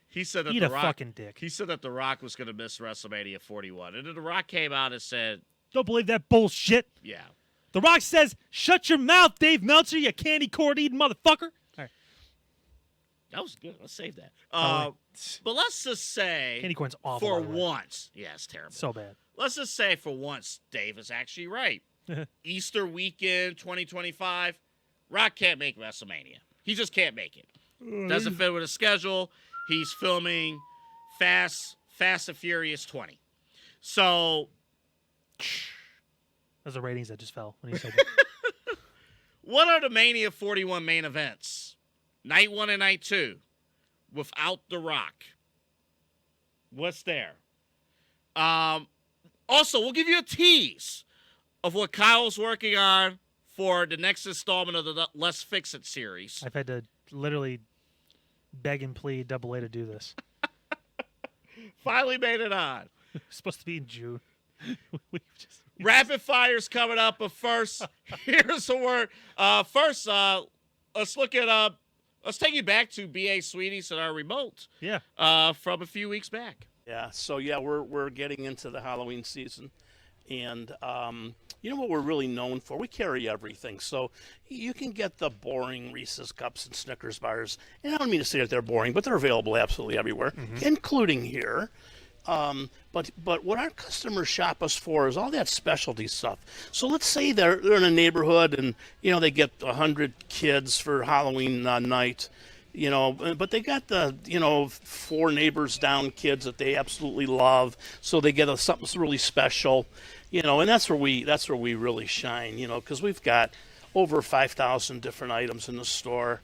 He said that Eat The a Rock, fucking dick. He said that The Rock was going to miss WrestleMania 41, and then The Rock came out and said, Don't believe that bullshit. "Yeah." The Rock says, "Shut your mouth, Dave Meltzer, you candy corn eating motherfucker." All right. That was good. Let's save that. Oh, but let's just say, candy corn's awful. for by the way. once, yeah, it's terrible. So bad. let's just say for once, Dave is actually right. Easter weekend 2025, Rock can't make WrestleMania. He just can't make it. Doesn't fit with his schedule. He's filming Fast and Furious 20. So, those are ratings that just fell when he said that. what are the Mania 41 main events? Night 1 and Night 2 without The Rock. What's there? Also, we'll give you a tease of what Kyle's working on for the next installment of the Let's Fix It series. I've had to literally beg and plead Double A to do this. Finally made it on. It's supposed to be in June. Rapid fire's coming up, but first, here's a word. First, let's look at let's take you back to B.A. Sweeties and our remote. Yeah. From a few weeks back. Yeah. So yeah, we're getting into the Halloween season, and you know what we're really known for? We carry everything. So you can get the boring Reese's Cups and Snickers bars, and I don't mean to say that they're boring, but they're available absolutely everywhere, including here. But what our customers shop us for is all that specialty stuff. So let's say they're in a neighborhood and, you know, they get 100 kids for Halloween night, you know, but they got the, you know, 4 neighbors down kids that they absolutely love. So they get something really special, you know, and that's where we really shine, you know, because we've got over 5,000 different items in the store.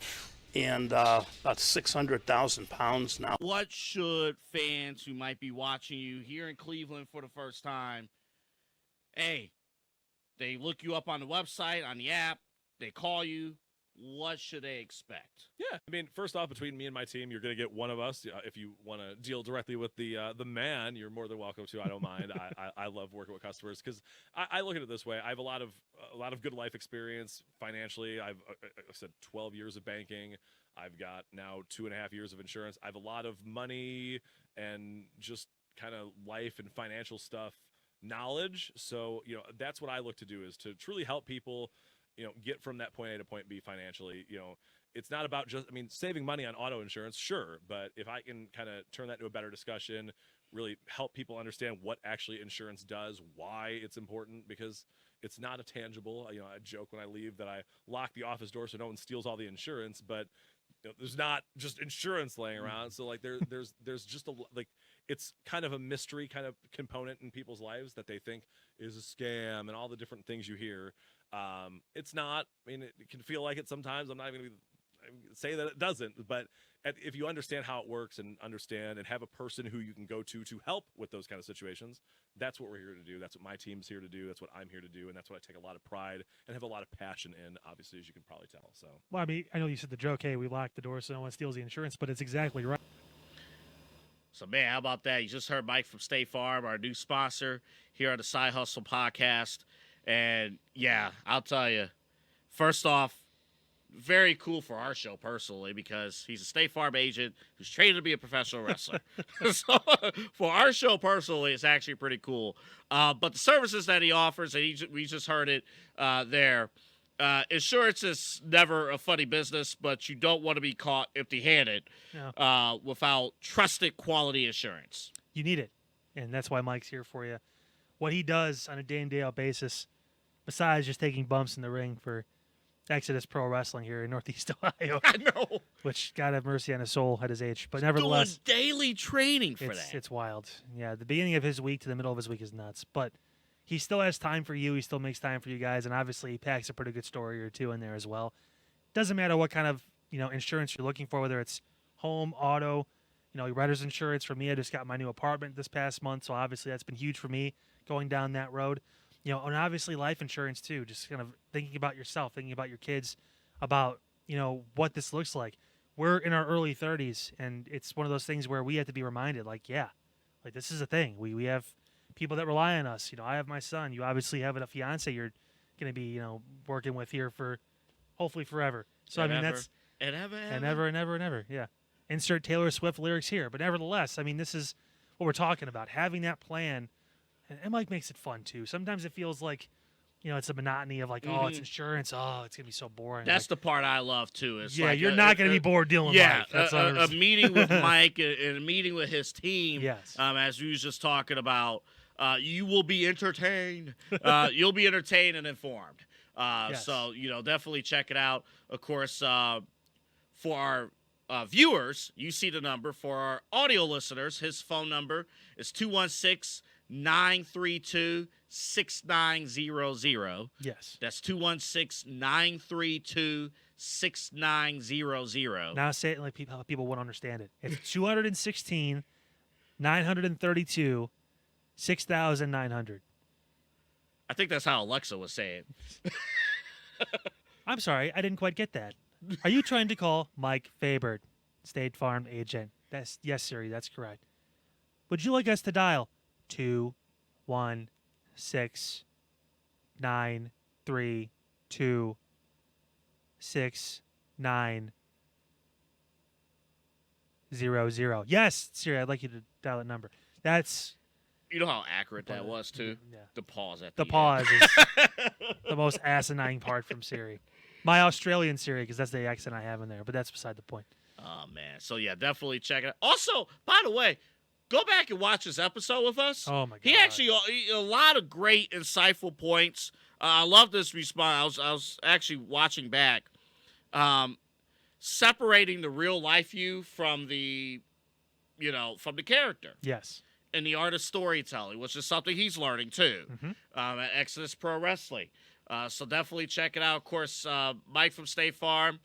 And about 600,000 pounds now. What should fans who might be watching you here in Cleveland for the first time, hey, they look you up on the website, on the app, they call you, what should they expect? Yeah, I mean, first off, between me and my team, you're going to get one of us. If you want to deal directly with the man, you're more than welcome to. I don't mind. I love working with customers because I look at it this way. I have a lot of good life experience financially. I've said 12 years of banking. I've got now 2.5 years of insurance. I have a lot of money and just kind of life and financial stuff knowledge. So, you know, that's what I look to do, is to truly help people, you know, get from that point A to point B financially. You know, it's not about just, I mean, saving money on auto insurance, sure, but if I can kind of turn that into a better discussion, really help people understand what actually insurance does, why it's important, because it's not a tangible. You know, I joke when I leave that I lock the office door so no one steals all the insurance, but you know, there's not just insurance laying around. So like there's just like, it's kind of a mystery kind of component in people's lives that they think is a scam and all the different things you hear. It's not. I mean, it can feel like it sometimes. I'm not even going to say that it doesn't, but if you understand how it works and understand and have a person who you can go to help with those kind of situations, that's what we're here to do. That's what my team's here to do. That's what I'm here to do. And that's what I take a lot of pride and have a lot of passion in, obviously, as you can probably tell. So, well, I mean, I know you said the joke, hey, we lock the door so no one steals the insurance, but it's exactly right. So, man, how about that? You just heard Mike from State Farm, our new sponsor here on the Side Hustle podcast. And, yeah, I'll tell you, first off, very cool for our show personally, because he's a State Farm agent who's trained to be a professional wrestler. So for our show personally, it's actually pretty cool. But the services that he offers, and we just heard it there, insurance is never a funny business, but you don't want to be caught empty-handed without trusted quality insurance. You need it, and that's why Mike's here for you. What he does on a day-in, day-out basis, besides just taking bumps in the ring for Exodus Pro Wrestling here in Northeast Ohio. I know. Which, God have mercy on his soul at his age. But nevertheless, doing daily training for that. It's wild. Yeah, the beginning of his week to the middle of his week is nuts. But he still has time for you. He still makes time for you guys. And obviously, he packs a pretty good story or two in there as well. Doesn't matter what kind of, you know, insurance you're looking for, whether it's home, auto, you know, renter's insurance. For me, I just got my new apartment this past month. So obviously, that's been huge for me going down that road. You know, and obviously life insurance too, just kind of thinking about yourself, thinking about your kids, about, you know, what this looks like. We're in our early 30s, and it's one of those things where we have to be reminded, like, yeah, like this is a thing. We have people that rely on us. You know, I have my son. You obviously have a fiance you're going to be, you know, working with here for hopefully forever. So, and I mean, ever, that's... And ever. And ever and ever and ever, yeah. Insert Taylor Swift lyrics here. But nevertheless, I mean, this is what we're talking about. Having that plan. And Mike makes it fun, too. Sometimes it feels like, you know, it's a monotony of like, oh, it's insurance. Oh, it's going to be so boring. That's like, the part I love, too. It's yeah, like you're not going to be bored dealing with Mike. That's a meeting with Mike and a meeting with his team. Yes. As we was just talking about, you will be entertained. You'll be entertained and informed. Yes. So, definitely check it out. Of course, for our viewers, you see the number. For our audio listeners, his phone number is 216-932-6900. Yes. That's 216-932-6900. Now say it like how people won't understand it. It's 216 932 6,900. I think that's how Alexa was saying. I'm sorry, I didn't quite get that. Are you trying to call Mike Fabert, State Farm agent? Yes, Siri, that's correct. Would you like us to dial 216-932-6900? Yes, Siri, I'd like you to dial that number. That's You know how accurate that was, too? Yeah. The pause at the the pause end. is the most asinine part from Siri. My Australian Siri, because that's the accent I have in there, but that's beside the point. Oh, man. So, yeah, definitely check it out. Also, by the way, go back and watch this episode with us. Oh, my God. He actually, a lot of great, insightful points. I love this response. I was actually watching back. Separating the real life you from the character. Yes. And the art of storytelling, which is something he's learning, too, Mm-hmm. at Exodus Pro Wrestling. So definitely check it out. Of course, Mike from State Farm,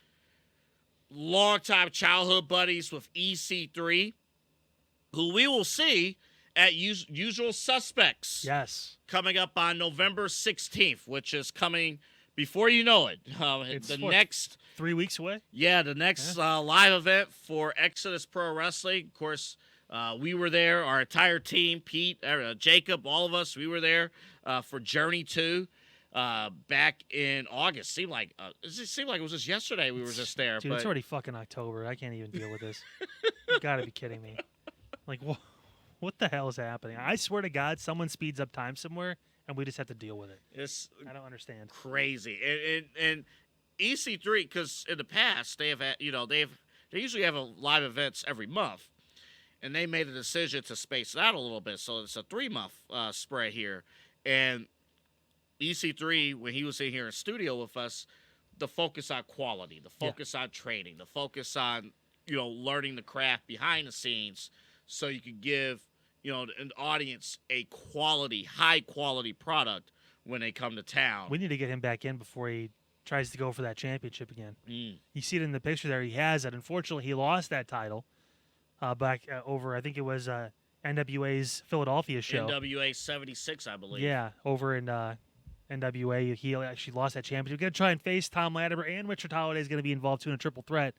longtime childhood buddies with EC3, who we will see at Usual Suspects. Yes. Coming up on November 16th, which is coming before you know it. It's The what, next 3 weeks away? the next live event for Exodus Pro Wrestling. Of course, we were there, our entire team, Pete, Jacob, all of us, we were there for Journey 2 back in August. It seemed like it was just yesterday we were just there. Dude, but it's already fucking October. I can't even deal with this. You gotta be kidding me. Like, what the hell is happening? I swear to God, someone speeds up time somewhere, and we just have to deal with it. it's I don't understand. crazy. And EC3, because in the past, they usually have live events every month. And they made a decision to space it out a little bit. So it's a 3-month spread here. And EC3, when he was in here in studio with us, the focus on quality, the focus on training, the focus on, learning the craft behind the scenes so you can give, an audience a quality, high-quality product when they come to town. We need to get him back in before he tries to go for that championship again. Mm. You see it in the picture there. He has it. Unfortunately, he lost that title back over, I think it was NWA's Philadelphia show. NWA 76, I believe. Yeah, over in NWA. He actually lost that championship. We're going to try and face Tom Latimer, and Richard Holiday is going to be involved too in a triple threat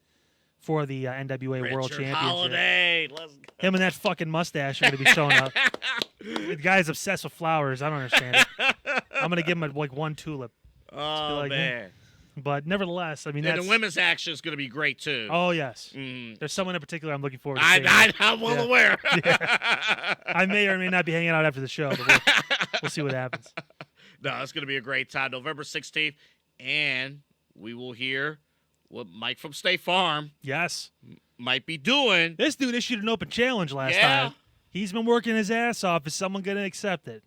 for the NWA World Richard Championship. Holiday, let's go. Him and that fucking mustache are going to be showing up. The guy's obsessed with flowers. I don't understand it. I'm going to give him one tulip. Oh, like, man. But nevertheless, I mean, And that's... the women's action is going to be great, too. Oh, yes. Mm. There's someone in particular I'm looking forward to seeing. I'm well aware. I may or may not be hanging out after the show, but we'll see what happens. No, it's going to be a great time. November 16th. And we will hear what Mike from State Farm Yes. might be doing. This dude issued an open challenge last time. He's been working his ass off. Is someone going to accept it?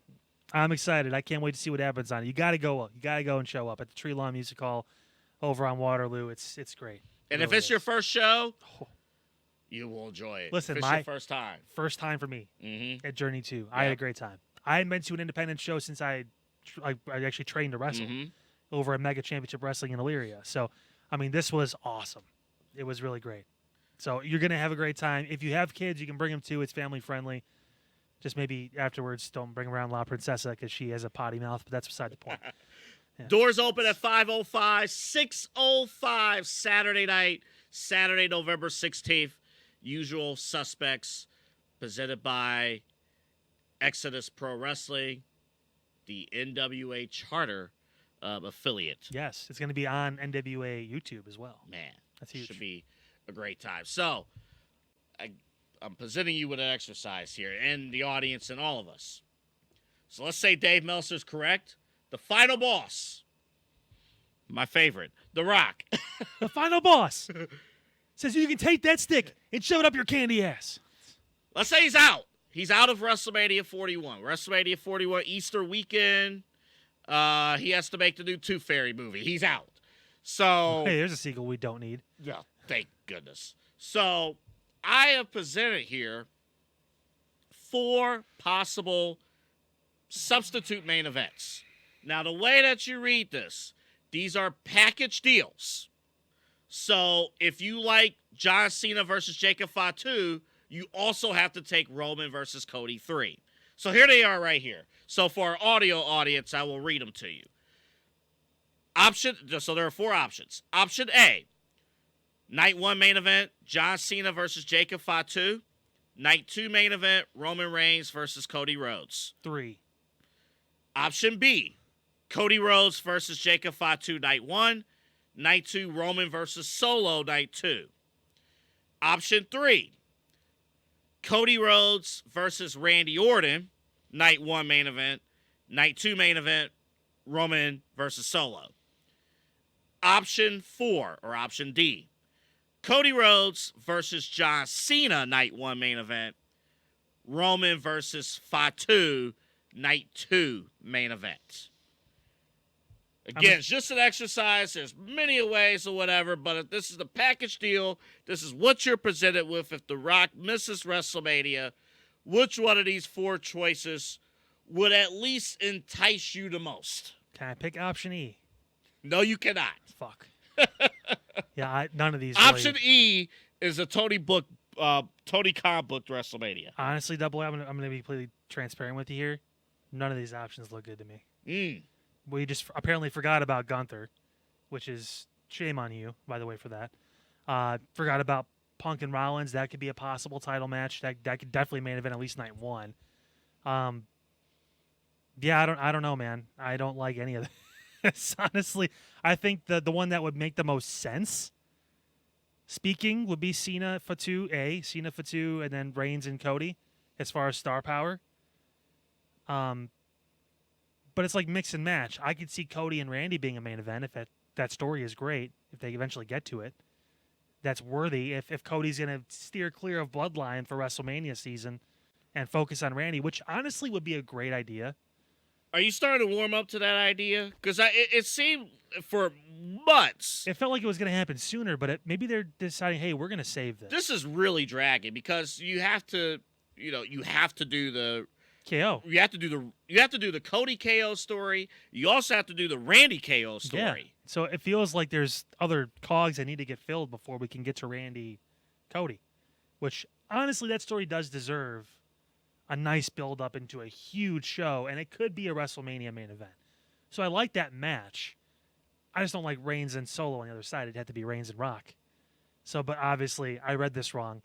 I'm excited. I can't wait to see what happens on it. You got to go. You got to go and show up at the Tree Lawn Music Hall over on Waterloo. It's great. And It if really it's your is. first show, Oh, you will enjoy it. Listen, if it's your first time. first time for me Mm-hmm. at Journey 2. I had a great time. I hadn't been to an independent show since I actually trained to wrestle Mm-hmm. over at Mega Championship Wrestling in Elyria. So, I mean, this was awesome. It was really great. So you're going to have a great time. If you have kids, you can bring them too. It's family friendly. Just maybe afterwards, don't bring around La Princesa because she has a potty mouth, but that's beside the point. Yeah. Doors open at 5:05, 6:05 Saturday night, Saturday, November 16th. Usual Suspects, presented by Exodus Pro Wrestling, the NWA Charter affiliate. Yes, it's going to be on NWA YouTube as well. Man, That's huge. should be a great time. So, I'm presenting you with an exercise here, and the audience and all of us. So let's say Dave Meltzer's correct. The final boss, my favorite, The Rock. The final boss says you can take that stick and shove it up your candy ass. Let's say he's out. He's out of WrestleMania 41. WrestleMania 41 Easter weekend. He has to make the new Tooth Fairy movie. He's out. So Hey, there's a sequel we don't need. yeah, thank goodness. So I have presented here 4 possible substitute main events. Now, the way that you read this, these are package deals. So if you like John Cena versus Jacob Fatu, you also have to take Roman versus Cody 3. So here they are right here. So for our audio audience, I will read them to you. So there are 4 options. Option A, Night 1 main event, John Cena versus Jacob Fatu. Night 2 main event, Roman Reigns versus Cody Rhodes. 3. Option B, Cody Rhodes versus Jacob Fatu Night 1. Night 2, Roman versus Solo Night 2. Option 3, Cody Rhodes versus Randy Orton Night 1 main event. Night 2 main event, Roman versus Solo. Option 4, or option D, Cody Rhodes versus John Cena Night 1 main event. Roman versus Fatu Night 2 main event. Again, it's just an exercise. There's many ways or whatever, but if this is the package deal, this is what you're presented with. If The Rock misses WrestleMania, which one of these 4 choices would at least entice you the most? Can I pick option E? No, you cannot. Fuck. Yeah, none of these. Option really. E is a Tony Khan booked WrestleMania. Honestly, Double A, I'm going to be completely transparent with you here. None of these options look good to me. We just apparently forgot about Gunther, which is shame on you, by the way, for that. Forgot about Punk and Rollins. That could be a possible title match. That could definitely main event at least night 1. Yeah, I don't know, man. I don't like any of this. Honestly, I think the one that would make the most sense, speaking, would be Cena Fatu, and then Reigns and Cody, as far as star power. But it's like mix and match. I could see Cody and Randy being a main event if that story is great, if they eventually get to it. That's worthy. If Cody's going to steer clear of Bloodline for WrestleMania season and focus on Randy, which honestly would be a great idea. Are you starting to warm up to that idea? Because it seemed for months. It felt like it was going to happen sooner, but maybe they're deciding, hey, we're going to save this. This is really dragging because you have to do the KO. You have to do the Cody KO story. You also have to do the Randy KO story. Yeah. So it feels like there's other cogs that need to get filled before we can get to Randy Cody, which honestly that story does deserve a nice build up into a huge show, and it could be a WrestleMania main event. So I like that match. I just don't like Reigns and Solo on the other side. It'd have to be Reigns and Rock. So, but obviously I read this wrong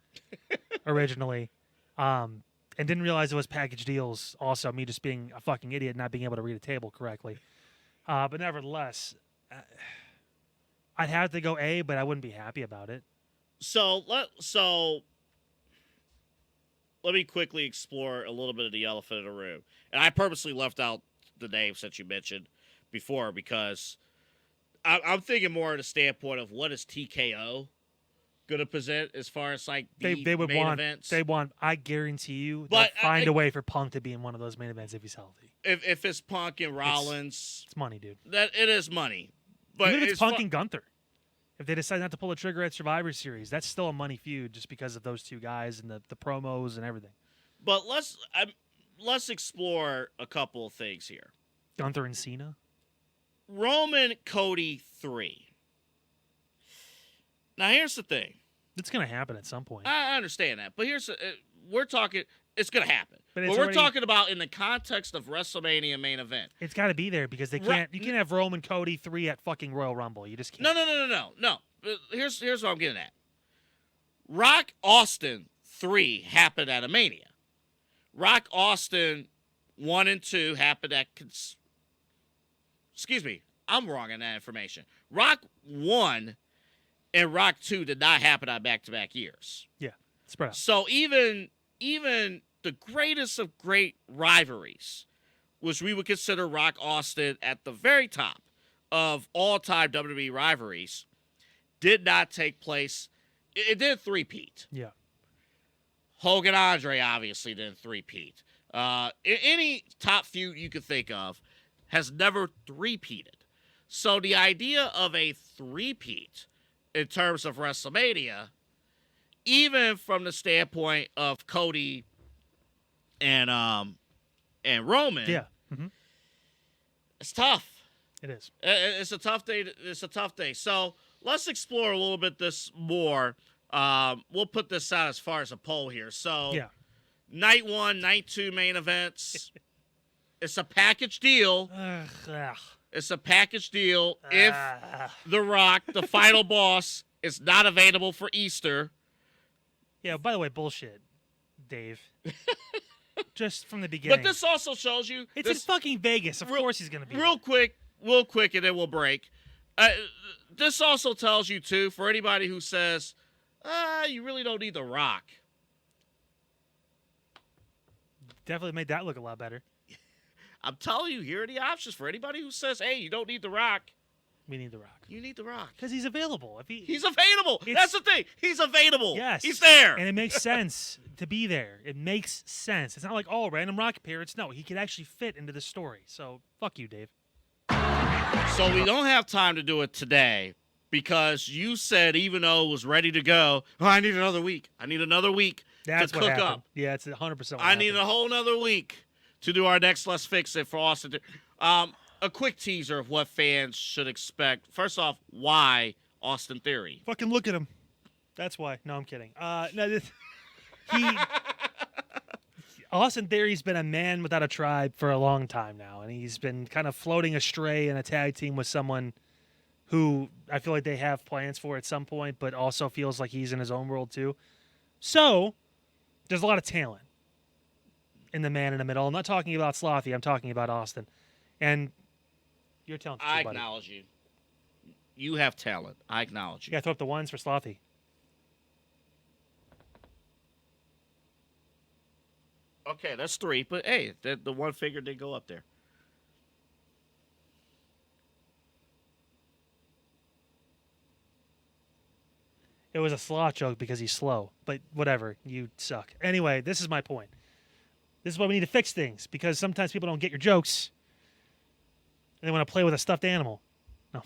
originally. And didn't realize it was package deals. Also, me just being a fucking idiot, not being able to read a table correctly. But nevertheless, I'd have to go A, but I wouldn't be happy about it. So let me quickly explore a little bit of the elephant in the room. And I purposely left out the names that you mentioned before because I'm thinking more of the standpoint of what is TKO going to present as far as like they would main want events. They want. I guarantee you, But they'll find a way for Punk to be in one of those main events if he's healthy. If it's Punk and Rollins, It's money, dude. that it is money. But Even if it's Punk and Gunther, if they decide not to pull the trigger at Survivor Series, that's still a money feud just because of those two guys and the promos and everything. But let's explore a couple of things here. Gunther and Cena. Roman Cody 3. Now here's the thing. It's gonna happen at some point. I understand that, but we're talking. It's gonna happen. But But it's we're already- talking about in the context of WrestleMania main event. It's got to be there because they can't. You can't have Roman Cody 3 at fucking Royal Rumble. You just can't. No. But here's what I'm getting at. Rock Austin 3 happened at a Mania. Rock Austin 1 and 2 happened at. Excuse me, I'm wrong on that information. Rock 1 and Rock 2 did not happen on back-to-back years. Yeah, spread out. So even the greatest of great rivalries, which we would consider Rock Austin at the very top of all-time WWE rivalries, did not take place. It did three-peat. Yeah. Hogan Andre obviously didn't three-peat. Any top feud you could think of has never three-peated. So the idea of a three-peat in terms of WrestleMania, even from the standpoint of Cody and Roman, it's tough. It is. It's a tough day. It's a tough day. So let's explore a little bit this more. We'll put this out as far as a poll here. So night 1, night 2 main events. It's a package deal. It's a package deal. If The Rock, the final boss, is not available for Easter. Yeah, by the way, bullshit, Dave. Just from the beginning. But this also shows you... It's in fucking Vegas. Of course he's going to be real quick, and then we'll break. This also tells you, too, for anybody who says, you really don't need The Rock. Definitely made that look a lot better. I'm telling you, here are the options for anybody who says, hey, you don't need The Rock. We need The Rock. You need The Rock. Because he's available. He's available. That's the thing. He's available. Yes. He's there. And it makes sense to be there. It makes sense. It's not like, random Rock appearance. No, he could actually fit into the story. So, fuck you, Dave. So we don't have time to do it today because you said even though it was ready to go, I need another week. I need another week to cook up. Yeah, it's 100%. I need a whole nother week to do our next Let's Fix It for Austin. A quick teaser of what fans should expect. First off, why Austin Theory? Fucking look at him. That's why. No, I'm kidding. Austin Theory's been a man without a tribe for a long time now, and he's been kind of floating astray in a tag team with someone who I feel like they have plans for at some point, but also feels like he's in his own world too. So there's a lot of talent in the man in the middle. I'm not talking about Slothy. I'm talking about Austin. And you're talented too, buddy. I acknowledge you. You have talent. I acknowledge you. You got to throw up the ones for Slothy. Okay, that's 3. But, hey, the one figure did go up there. It was a sloth joke because he's slow. But whatever. You suck. Anyway, this is my point. This is why we need to fix things. Because sometimes people don't get your jokes. And they want to play with a stuffed animal. No.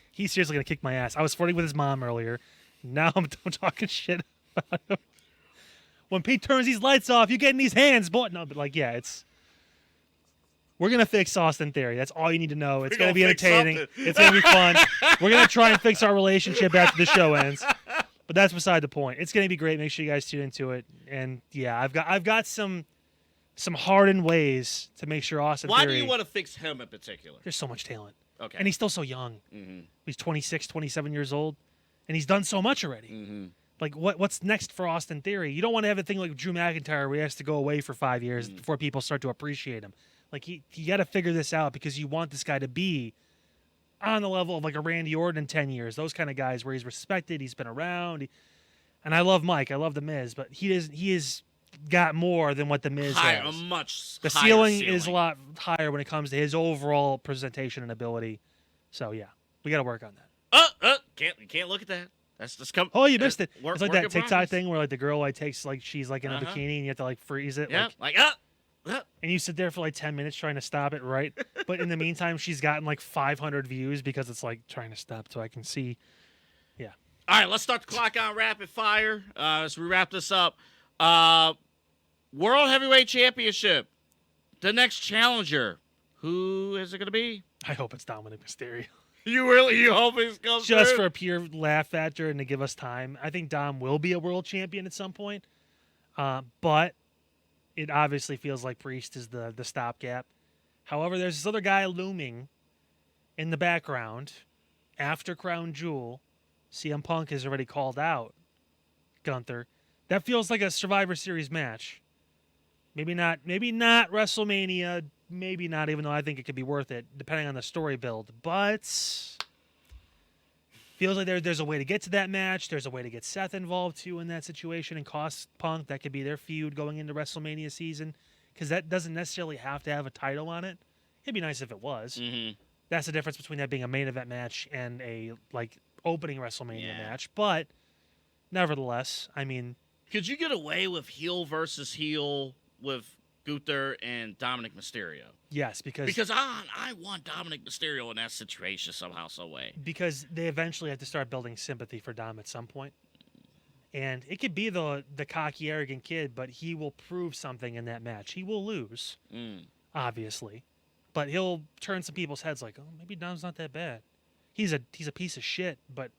He's seriously going to kick my ass. I was flirting with his mom earlier. Now I'm talking shit about him. When Pete turns these lights off, you get in these hands, boy. No, but we're going to fix Austin Theory. That's all you need to know. It's going to be entertaining. It's going to be fun. We're going to try and fix our relationship after the show ends. But that's beside the point. It's going to be great. Make sure you guys tune into it. And yeah, I've got some hardened ways to make sure Austin Theory... Why do you want to fix him in particular? There's so much talent. Okay. And he's still so young. Mm-hmm. He's 26, 27 years old. And he's done so much already. Mm-hmm. Like, what's next for Austin Theory? You don't want to have a thing like Drew McIntyre where he has to go away for 5 years before people start to appreciate him. Like, you got to figure this out because you want this guy to be on the level of like a Randy Orton in 10 years. Those kind of guys where he's respected, he's been around. And I love Mike. I love The Miz. But he is got more than what The Miz has. The ceiling is a lot higher when it comes to his overall presentation and ability. So, yeah, we got to work on that. Can't look at that. That's just come. Oh, you missed it. It's like that in TikTok progress. thing where like the girl like takes like she's like in a bikini and you have to like freeze it. Yeah, And you sit there for like 10 minutes trying to stop it, right? But in the meantime, she's gotten like 500 views because it's like trying to stop so I can see. Yeah. All right, let's start the clock on rapid fire as we wrap this up. World Heavyweight Championship. The next challenger. Who is it going to be? I hope it's Dominic Mysterio. You hope it's comes Just through? for a pure laugh factor and to give us time. I think Dom will be a world champion at some point. But it obviously feels like Priest is the stopgap. However, there's this other guy looming in the background after Crown Jewel. CM Punk is already called out. Gunther. That feels like a Survivor Series match. Maybe not WrestleMania. Maybe not, even though I think it could be worth it, depending on the story build. But feels like there's a way to get to that match. There's a way to get Seth involved, too, in that situation and cost Punk. That could be their feud going into WrestleMania season because that doesn't necessarily have to have a title on it. It'd be nice if it was. Mm-hmm. That's the difference between that being a main event match and a, opening WrestleMania match. But nevertheless, I mean, could you get away with heel versus heel with Gunther and Dominic Mysterio? yes, because I want Dominic Mysterio in that situation somehow, some way. Because they eventually have to start building sympathy for Dom at some point. And it could be the cocky, arrogant kid, but he will prove something in that match. He will lose, obviously, but he'll turn some people's heads like, oh, maybe Dom's not that bad. He's a piece of shit, but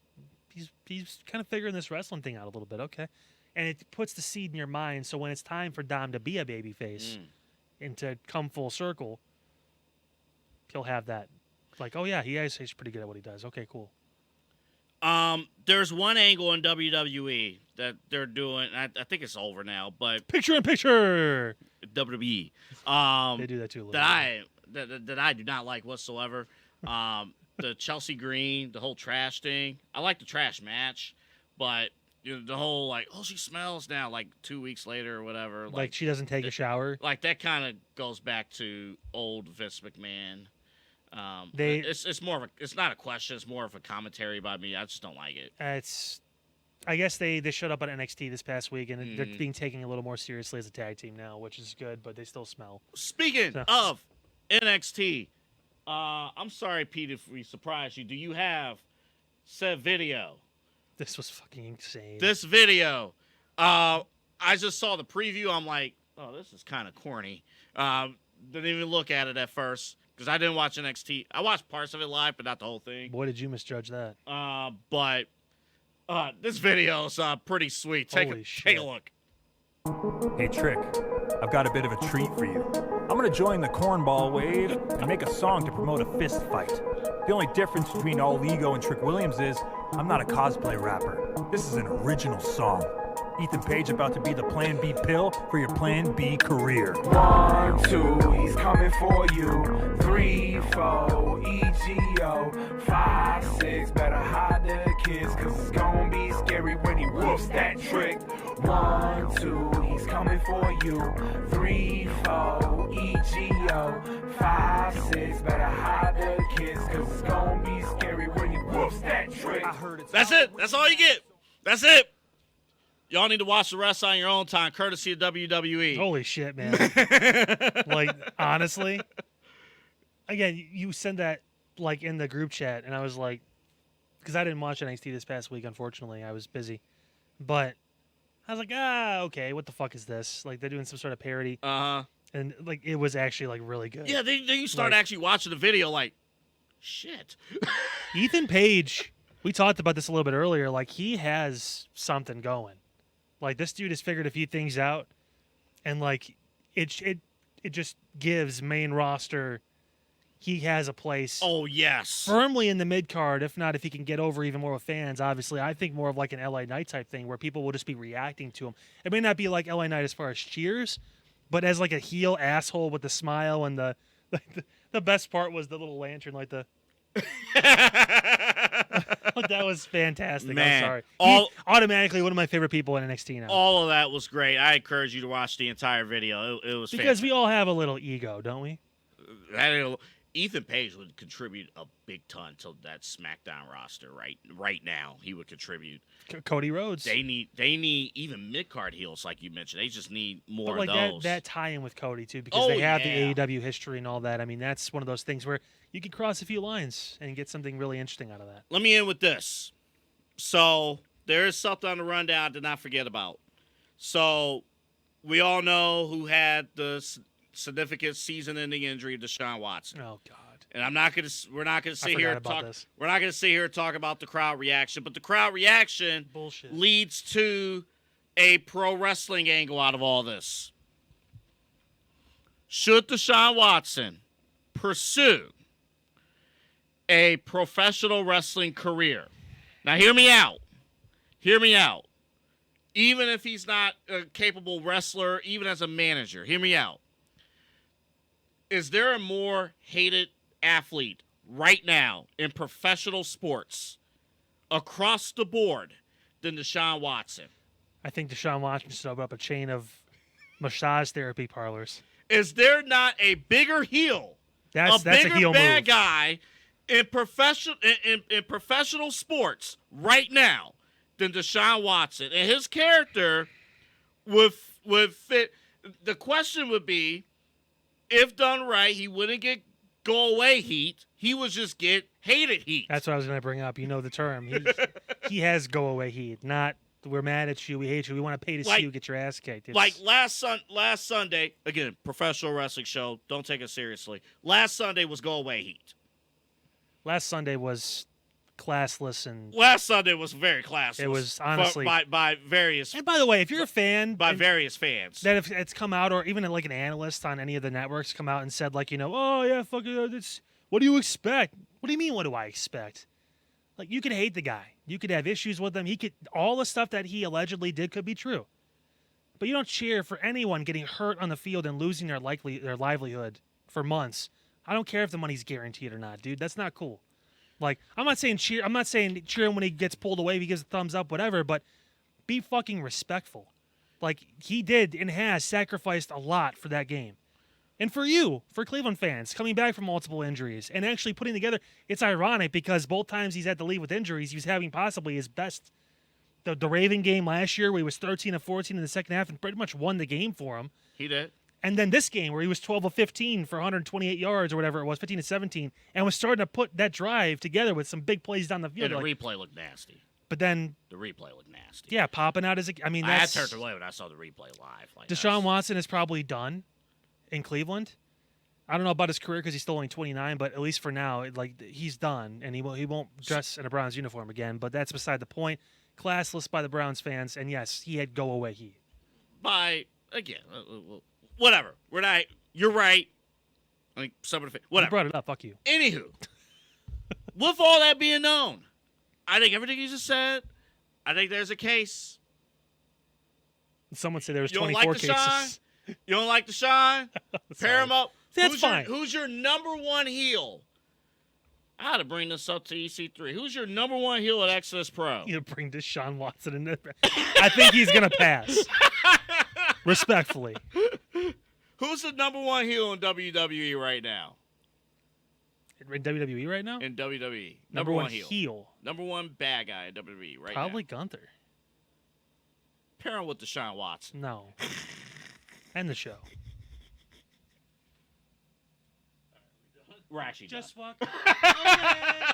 he's kind of figuring this wrestling thing out a little bit, okay? And it puts the seed in your mind, so when it's time for Dom to be a babyface and to come full circle, he'll have that. Like, oh yeah, he's pretty good at what he does. Okay, cool. There's one angle in WWE that they're doing. I think it's over now, but Picture in picture. WWE. They do that too. A little That I do not like whatsoever. The Chelsea Green, the whole trash thing. I like the trash match, but the whole like, oh, she smells now, like 2 weeks later or whatever. Like she doesn't take a shower. Like that kind of goes back to old Vince McMahon. It's more of a, it's not a question, it's more of a commentary by me. I just don't like it. I guess they showed up at NXT this past week, and they're being taken a little more seriously as a tag team now, which is good, but they still smell. Speaking of NXT, I'm sorry, Pete, if we surprised you. Do you have said video? This was fucking insane. This video, I just saw the preview. I'm like, oh, this is kind of corny. Didn't even look at it at first. Because I didn't watch NXT. I watched parts of it live, but not the whole thing. Boy, did you misjudge that. But this video is pretty sweet. Take a look. Hey, Trick, I've got a bit of a treat for you. I'm going to join the cornball wave and make a song to promote a fist fight. The only difference between All Ego and Trick Williams is I'm not a cosplay rapper. This is an original song. Ethan Page about to be the Plan B pill for your Plan B career. 1, 2, he's coming for you. 3, 4, EGO. 5, 6, better hide the kids, cause it's gonna be scary when he whoops that trick. 1, 2, he's coming for you. 3, 4, EGO. 5, 6, better hide the kids, cause it's gonna be scary when he whoops that trick. That's it. That's all you get. That's it. Y'all need to watch the rest on your own time, courtesy of WWE. Holy shit, man. Like, honestly, again, you send that, like, in the group chat, and I was like, because I didn't watch NXT this past week, unfortunately. I was busy. But I was like, okay, what the fuck is this? Like, they're doing some sort of parody. Uh-huh. And, like, it was actually, like, really good. Yeah, then you start actually watching the video like, shit. Ethan Page, we talked about this a little bit earlier, like, he has something going. Like, this dude has figured a few things out, and, like, it just gives main roster, he has a place. Oh, yes. Firmly in the mid-card, if not, if he can get over even more with fans, obviously. I think more of like an LA Knight type thing where people will just be reacting to him. It may not be like LA Knight as far as cheers, but as like a heel asshole with the smile, and the best part was the little lantern, like the... That was fantastic. Man, I'm sorry. Automatically one of my favorite people in NXT now. All of that was great. I encourage you to watch the entire video. It was because we all have a little ego, don't we? Ethan Page would contribute a big ton to that SmackDown roster right now. He would contribute. Cody Rhodes. They need even mid-card heels, like you mentioned. They just need more of those. That tie-in with Cody, too, because they have the AEW history and all that. I mean, that's one of those things where you can cross a few lines and get something really interesting out of that. Let me end with this. So there is something on the rundown I did not forget about. So we all know who had the significant season-ending injury, Deshaun Watson. Oh God! And we're not gonna sit here and talk. This. We're not gonna sit here and talk about the crowd reaction, but the crowd reaction bullshit leads to a pro wrestling angle out of all this. Should Deshaun Watson pursue a professional wrestling career? Now, hear me out. Hear me out. Even if he's not a capable wrestler, even as a manager, hear me out. Is there a more hated athlete right now in professional sports across the board than Deshaun Watson? I think Deshaun Watson should open up a chain of massage therapy parlors. Is there not a bigger heel, that's a heel bigger bad move. guy in professional sports right now than Deshaun Watson, and his character would fit. The question would be, if done right, he wouldn't get go away heat. He would just get hated heat. That's what I was going to bring up. You know the term. He has go away heat. Not we're mad at you, we hate you, we want to pay to see you get your ass kicked. It's, like last Sunday, again, professional wrestling show. Don't take it seriously. Last Sunday was go away heat. Last Sunday was classless and last Sunday was very classless. It was honestly by various. And by the way, if you're a fan, by various fans, that if it's come out, or even like an analyst on any of the networks come out and said like, oh yeah, fuck it, it's, what do you expect? What do you mean? What do I expect? Like, you could hate the guy, you could have issues with him. He could, all the stuff that he allegedly did could be true, but you don't cheer for anyone getting hurt on the field and losing their livelihood for months. I don't care if the money's guaranteed or not, dude. That's not cool. Like, I'm not saying cheer him when he gets pulled away, if he gives a thumbs up, whatever, but be fucking respectful. Like, he did and has sacrificed a lot for that game. And for you, for Cleveland fans, coming back from multiple injuries and actually putting together, it's ironic because both times he's had to leave with injuries, he was having possibly his best. The Raven game last year where he was 13 of 14 in the second half and pretty much won the game for him. He did. And then this game where he was 12 of 15 for 128 yards or whatever it was, 15 to 17, and was starting to put that drive together with some big plays down the field. Yeah, the replay looked nasty. But then the replay looked nasty. Yeah, popping out as a. I mean, that's. I turned away when I saw the replay live. Like, Deshaun Watson is probably done in Cleveland. I don't know about his career because he's still only 29, but at least for now, like, he's done, and he won't dress in a Browns uniform again. But that's beside the point. Classless by the Browns fans, and yes, he had go away heat. Whatever. We're not. You're right. I think whatever. You brought it up. Fuck you. Anywho, with all that being known, I think everything you just said, I think there's a case. Someone said there was you 24 cases. You don't like Deshaun? Pair him up. That's fine. Who's your number one heel? I had to bring this up to EC3. Who's your number one heel at Exodus Pro? You bring Deshaun Watson in there. I think he's going to pass. Respectfully. Who's the number one heel in WWE right now? In WWE right now? In WWE. Number one heel. Number one bad guy in WWE right now. Probably Gunther. Pair him with Deshaun Watson. No. End the show. We're actually just done. walk. Okay.